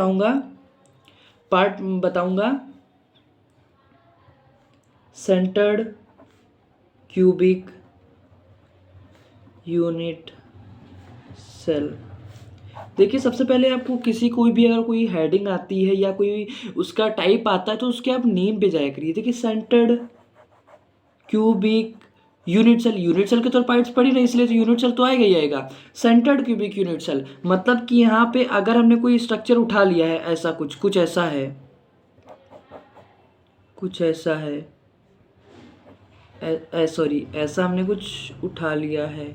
बताऊंगा सेंटर्ड क्यूबिक यूनिट सेल। देखिए सबसे पहले आपको कोई भी अगर कोई हेडिंग आती है या कोई उसका टाइप आता है तो उसके आप नेम पे जाया करिए। देखिए centred cubic unit cell, unit cell के तो पार्ट्स पढ़ी नहीं, इसलिए तो यूनिट सेल तो आएगा ही आएगा। सेंटर्ड क्यूबिक यूनिट सेल मतलब कि यहाँ पे अगर हमने कोई स्ट्रक्चर उठा लिया है, ऐसा कुछ ऐसा है, सॉरी ऐसा हमने कुछ उठा लिया है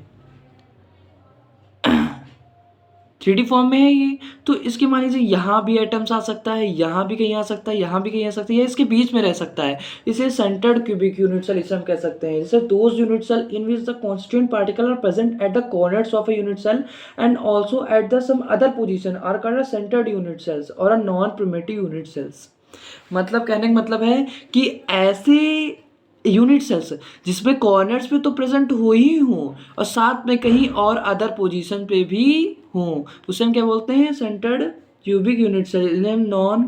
3D फॉर्म में है ये, तो इसके मान लीजिए यहाँ भी एटम्स आ सकता है, यहाँ भी कहीं आ सकता है, यहाँ भी कहीं आ सकता है, या इसके बीच में रह सकता है। इसे सेंटर्ड क्यूबिक यूनिट सेल इसे हम कह सकते हैं। जैसे those unit cell in which the constituent particle are present at the corners of a unit cell and also at the some other position are called centered unit cells और a non primitive unit cells. मतलब कहने का मतलब है कि ऐसे unit sales जिसमें corners पे तो प्रेजेंट हो ही हों और साथ में कहीं और अदर पोजीशन पे भी हों, उसे हम क्या बोलते हैं? Centred cubic unit cell. Non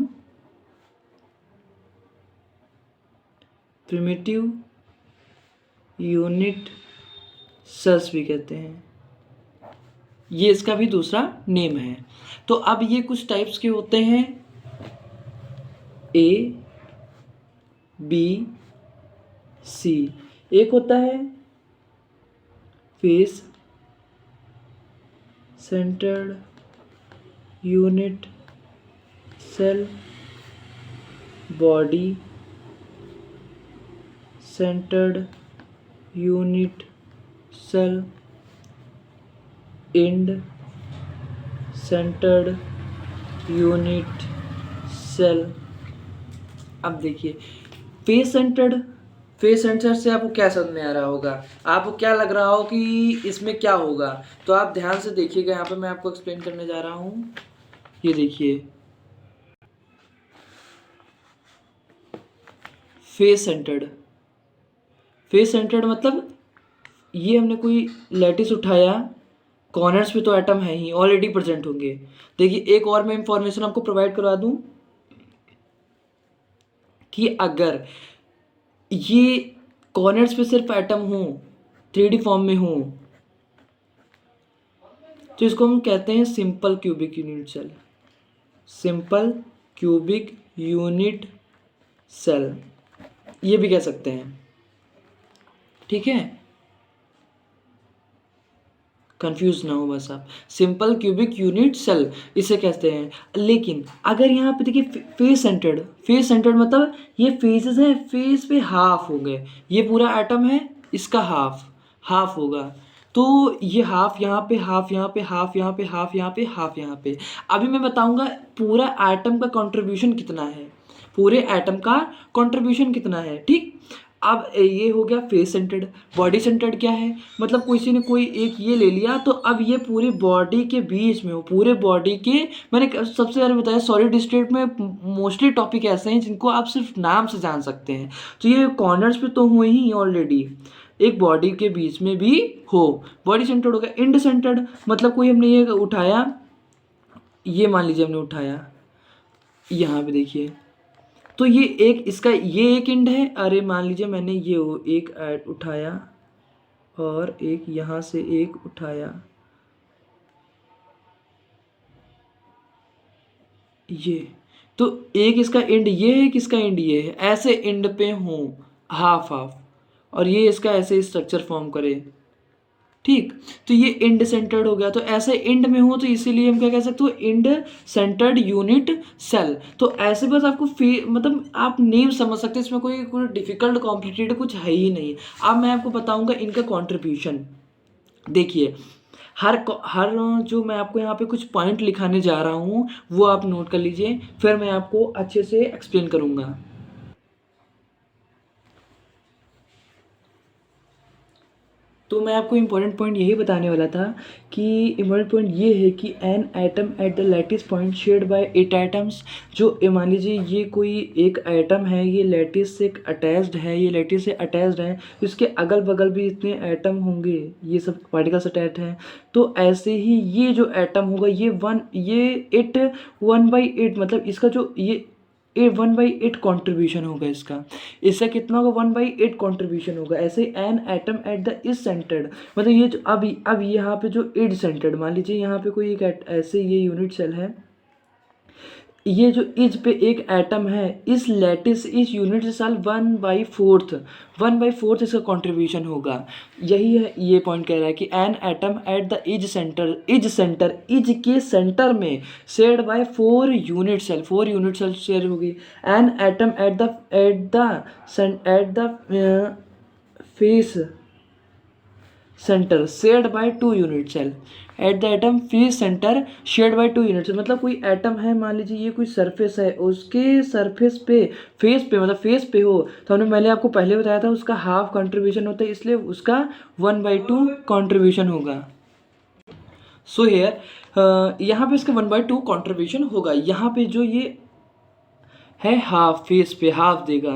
primitive unit cells भी कहते हैं। ये इसका भी दूसरा नेम है। तो अब ये कुछ टाइप्स के होते हैं ए बी सी। एक होता है face centred unit cell, body centred unit cell, end centred unit cell. अब देखिए फेस सेंटर्ड से आपको क्या समझ में आ रहा होगा? आपको क्या लग रहा हो कि इसमें क्या होगा? तो आप ध्यान से देखिएगा, यहाँ पे मैं आपको एक्सप्लेन करने जा रहा हूँ। ये देखिए फेस सेंटर्ड मतलब ये हमने कोई लैटिस उठाया, कॉर्नर्स पे तो एटम है ही, ऑलरेडी प्रेजेंट होंगे। देखिए एक और मैं इंफॉर्मेशन आपको प्रोवाइड करवा दूं कि अगर ये कॉर्नर्स पे सिर्फ एटम हो, 3D फॉर्म में हो, तो इसको हम कहते हैं simple cubic unit cell. Simple cubic unit cell ये भी कह सकते हैं। ठीक है, कंफ्यूज ना हो बस आप। सिंपल क्यूबिक यूनिट सेल इसे कहते हैं। लेकिन अगर यहाँ पे देखिए फेस सेंटर्ड मतलब ये फेसेस हैं, फेस पे हाफ हो गए, ये पूरा एटम है, इसका हाफ होगा। तो ये हाफ यहाँ पे, हाफ यहाँ पे, हाफ यहाँ पे, हाफ यहाँ पे, हाफ यहाँ पे। अभी मैं बताऊंगा पूरा एटम का कंट्रीब्यूशन कितना है, पूरे एटम का कंट्रीब्यूशन कितना है, ठीक। अब ये हो गया फेस सेंटर्ड। बॉडी सेंटर्ड क्या है, मतलब किसी ने कोई एक ये ले लिया, तो अब ये पूरी बॉडी के बीच में हो, पूरे बॉडी के, मैंने सबसे पहले बताया सॉलिड स्टेट में मोस्टली टॉपिक ऐसे हैं जिनको आप सिर्फ नाम से जान सकते हैं। तो ये कॉर्नर्स पे तो हुए ही ऑलरेडी, एक बॉडी के बीच में भी हो। बॉडी सेंटर्ड हो गया। इंड सेंटर्ड मतलब कोई हमने ये उठाया, ये मान लीजिए हमने उठाया, यहाँ पे देखिए, तो ये एक इसका ये एक इंड है। अरे मान लीजिए मैंने ये एक उठाया और एक यहाँ से एक उठाया, ये तो एक इसका इंड ये है, किसका इंड ये है, ऐसे इंड पे हूँ हाफ हाफ, और ये इसका ऐसे स्ट्रक्चर फॉर्म करे, ठीक। तो ये इंड सेंटर्ड हो गया। तो ऐसे इंड में हो तो इसीलिए हम क्या कह सकते हो, इंड सेंटर्ड यूनिट सेल। तो ऐसे बस आपको मतलब आप नेम समझ सकते हैं, इसमें कोई डिफिकल्ट कॉम्प्लिकेटेड कुछ है ही नहीं। अब मैं आपको बताऊंगा इनका कॉन्ट्रीब्यूशन। देखिए हर जो मैं आपको यहाँ पे कुछ पॉइंट लिखाने जा रहा हूँ वो आप नोट कर लीजिए, फिर मैं आपको अच्छे से एक्सप्लेन करूँगा। तो मैं आपको इम्पोर्टेंट पॉइंट यही बताने वाला था कि इम्पोर्टेंट पॉइंट ये है कि an atom at the lattice point shared by 8 atoms. जो मान लीजिए ये कोई एक एटम है, ये लैटिस से अटैच्ड है, ये लैटिस से अटैच्ड है, इसके अगल बगल भी इतने एटम होंगे, ये सब पार्टिकल्स अटैच हैं। तो ऐसे ही ये जो एटम होगा ये 1/8 मतलब इसका जो ये 1/8 कॉन्ट्रीब्यूशन होगा इसका, इससे कितना होगा 1/8 कॉन्ट्रीब्यूशन होगा। ऐसे N atom at the is centred मतलब ये जो अब यहाँ पे जो इज सेंटर्ड, मान लीजिए यहाँ पे कोई एक ऐसे ये यूनिट सेल है, ये जो इज पे एक एटम है, इस लैटिस इस यूनिट सेल 1/4 इसका कंट्रीब्यूशन होगा। यही है ये पॉइंट कह रहा है कि an atom at the is is के सेंटर में shared by 4 unit cell, 4 unit cell share होगी। An atom at the face center shared by 2 unit cell, at the atom face center shared by 2 unit cell. मतलब कोई atom है, मान लीजिए ये कोई सरफेस है, उसके सरफेस पे फेस पे मतलब फेस पे हो, तो हमने मैंने आपको पहले बताया था उसका हाफ कंट्रीब्यूशन होता है, इसलिए उसका 1/2 कंट्रीब्यूशन होगा। सो हियर यहाँ पे इसका 1/2 कंट्रीब्यूशन होगा। यहाँ पे जो ये है हाफ, फेस पे हाफ देगा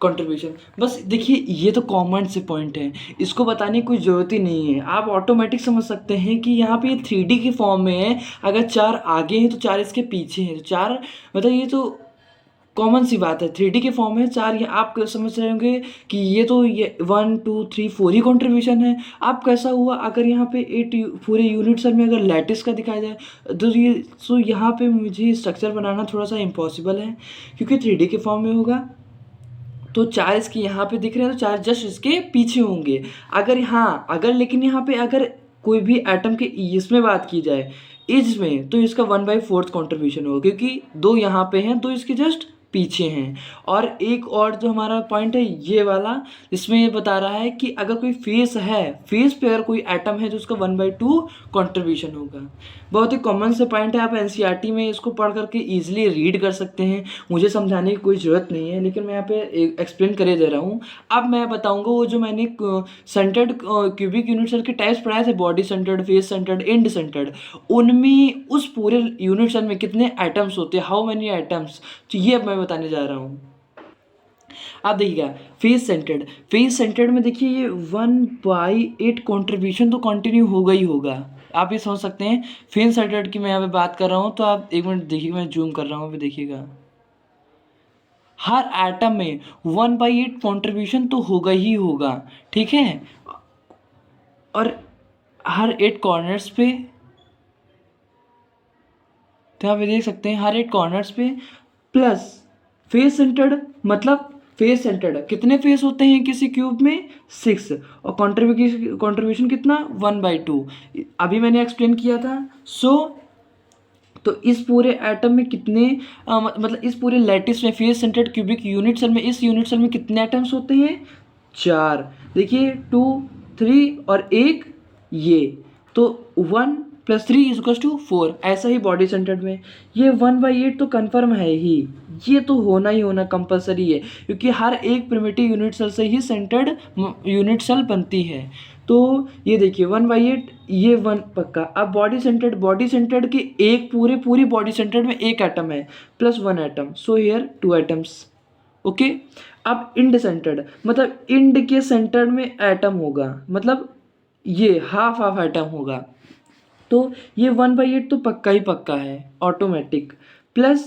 कंट्रीब्यूशन। बस देखिए ये तो कॉमन से पॉइंट है, इसको बताने की कोई ज़रूरत ही नहीं है, आप ऑटोमेटिक समझ सकते हैं कि यहाँ पे ये 3D के फॉर्म में है। अगर 4 आगे हैं तो 4 इसके पीछे हैं, तो 4 मतलब ये तो कॉमन सी बात है, 3D के फॉर्म में 4। ये आप समझ रहे होंगे कि ये तो ये 1 2 3 4 ही कॉन्ट्रीब्यूशन है। अब कैसा हुआ अगर यहाँ पे 8 पूरे यूनिट सेल में अगर लैटिस का दिखाया जाए तो ये सो यहाँ पे मुझे स्ट्रक्चर बनाना थोड़ा सा इम्पॉसिबल है, क्योंकि 3D के फॉर्म में होगा। तो 4 इसके यहाँ पे दिख रहे हैं, तो 4 जस्ट इसके पीछे होंगे। अगर लेकिन यहाँ पे अगर कोई भी एटम के इसमें बात की जाए इज में, तो इसका 1/4 कॉन्ट्रीब्यूशन होगा, क्योंकि 2 यहाँ पे हैं, 2 इसके जस्ट पीछे हैं। और एक और जो हमारा पॉइंट है ये वाला, इसमें ये बता रहा है कि अगर कोई फेस है, फेस पे अगर कोई एटम है तो उसका 1/2 कंट्रीब्यूशन होगा। बहुत ही कॉमन से पॉइंट है, आप एनसीईआरटी में इसको पढ़ करके ईजिली रीड कर सकते हैं, मुझे समझाने की कोई ज़रूरत नहीं है, लेकिन मैं यहाँ पे एक्सप्लेन करे दे रहा हूँ। अब मैं बताऊँगा वो जो मैंने सेंटर्ड क्यूबिक यूनिट सेल के टाइप्स पढ़ाए थे, body centered, face centred, and centred, उनमें उस पूरे यूनिट सेल में कितने एटम्स होते हैं, हाउ मेनी एटम्स, तो ये अब मैं बताने जा रहा हूँ। आप देखिएगा फेस सेंटर्ड में देखिए ये 1/8 कॉन्ट्रीब्यूशन तो कंटिन्यू होगा ही होगा। आप ये समझ सकते हैं फेस सेंटर्ड की मैं यहाँ पे बात कर रहा हूँ, तो आप एक मिनट देखिएगा, मैं जूम कर रहा हूँ, देखिएगा हर एटम में 1/8 कॉन्ट्रीब्यूशन तो होगा ही होगा, ठीक है। और हर 8 कॉर्नर्स पे, तो आप ये देख सकते हैं हर 8 कॉर्नर्स पे प्लस फेस सेंटर्ड, मतलब फेस सेंटर्ड कितने फेस होते हैं किसी क्यूब में 6, और कंट्रीब्यूशन कितना 1/2 अभी मैंने एक्सप्लेन किया था। तो इस पूरे एटम में कितने मतलब इस पूरे लैटिस में face centred cubic unit cell में, इस यूनिट सेल में कितने एटम्स होते हैं 4। देखिए 2 3 और 1 ये तो 1 + 3 = 4, ऐसा ही बॉडी सेंटर्ड में ये 1/8 तो कन्फर्म है ही, ये तो होना ही होना कंपलसरी है, क्योंकि हर एक प्रिमिटिव यूनिट सेल से ही सेंटर्ड यूनिट सेल बनती है। तो ये देखिए 1/8 ये 1 पक्का। अब बॉडी सेंटर्ड के एक पूरी बॉडी सेंटर्ड में एक एटम है plus 1 atom, so here 2 atoms. Okay. अब इंड सेंटर्ड मतलब इंड के सेंटर में एटम होगा, मतलब ये हाफ एटम होगा, तो ये 1/8 तो पक्का ही पक्का है ऑटोमेटिक, प्लस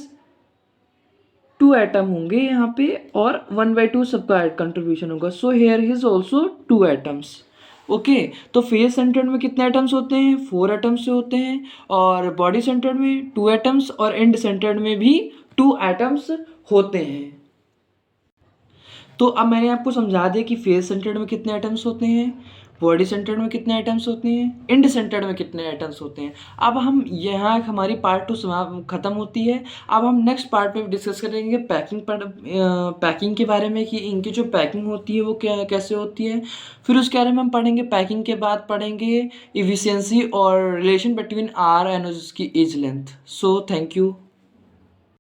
2 एटम होंगे यहाँ पे और 1/2 सबका कंट्रीब्यूशन होगा, so here is also 2 atoms. Okay. तो फेस सेंटर्ड में कितने एटम्स होते हैं? 4 एटम्स से होते हैं, और बॉडी सेंटर्ड में 2 एटम्स, और एंड सेंटर्ड में भी 2 एटम्स होते हैं। तो अब मैंने आपको समझा दिया कि फेस सेंटर्ड में कितने एटम्स होते हैं, बॉडी सेंटर्ड में कितने एटम्स होते हैं, एंड सेंटर्ड में कितने एटम्स होते हैं। अब हम यहाँ हमारी पार्ट 2 ख़त्म होती है। अब हम नेक्स्ट पार्ट में डिस्कस करेंगे पैकिंग के बारे में, कि इनकी जो पैकिंग होती है वो कैसे होती है। फिर उसके बारे में हम पढ़ेंगे। पैकिंग के बाद पढ़ेंगे इफिशियंसी और रिलेशन बिटवीन आर एंड उसकी edge length. So thank you.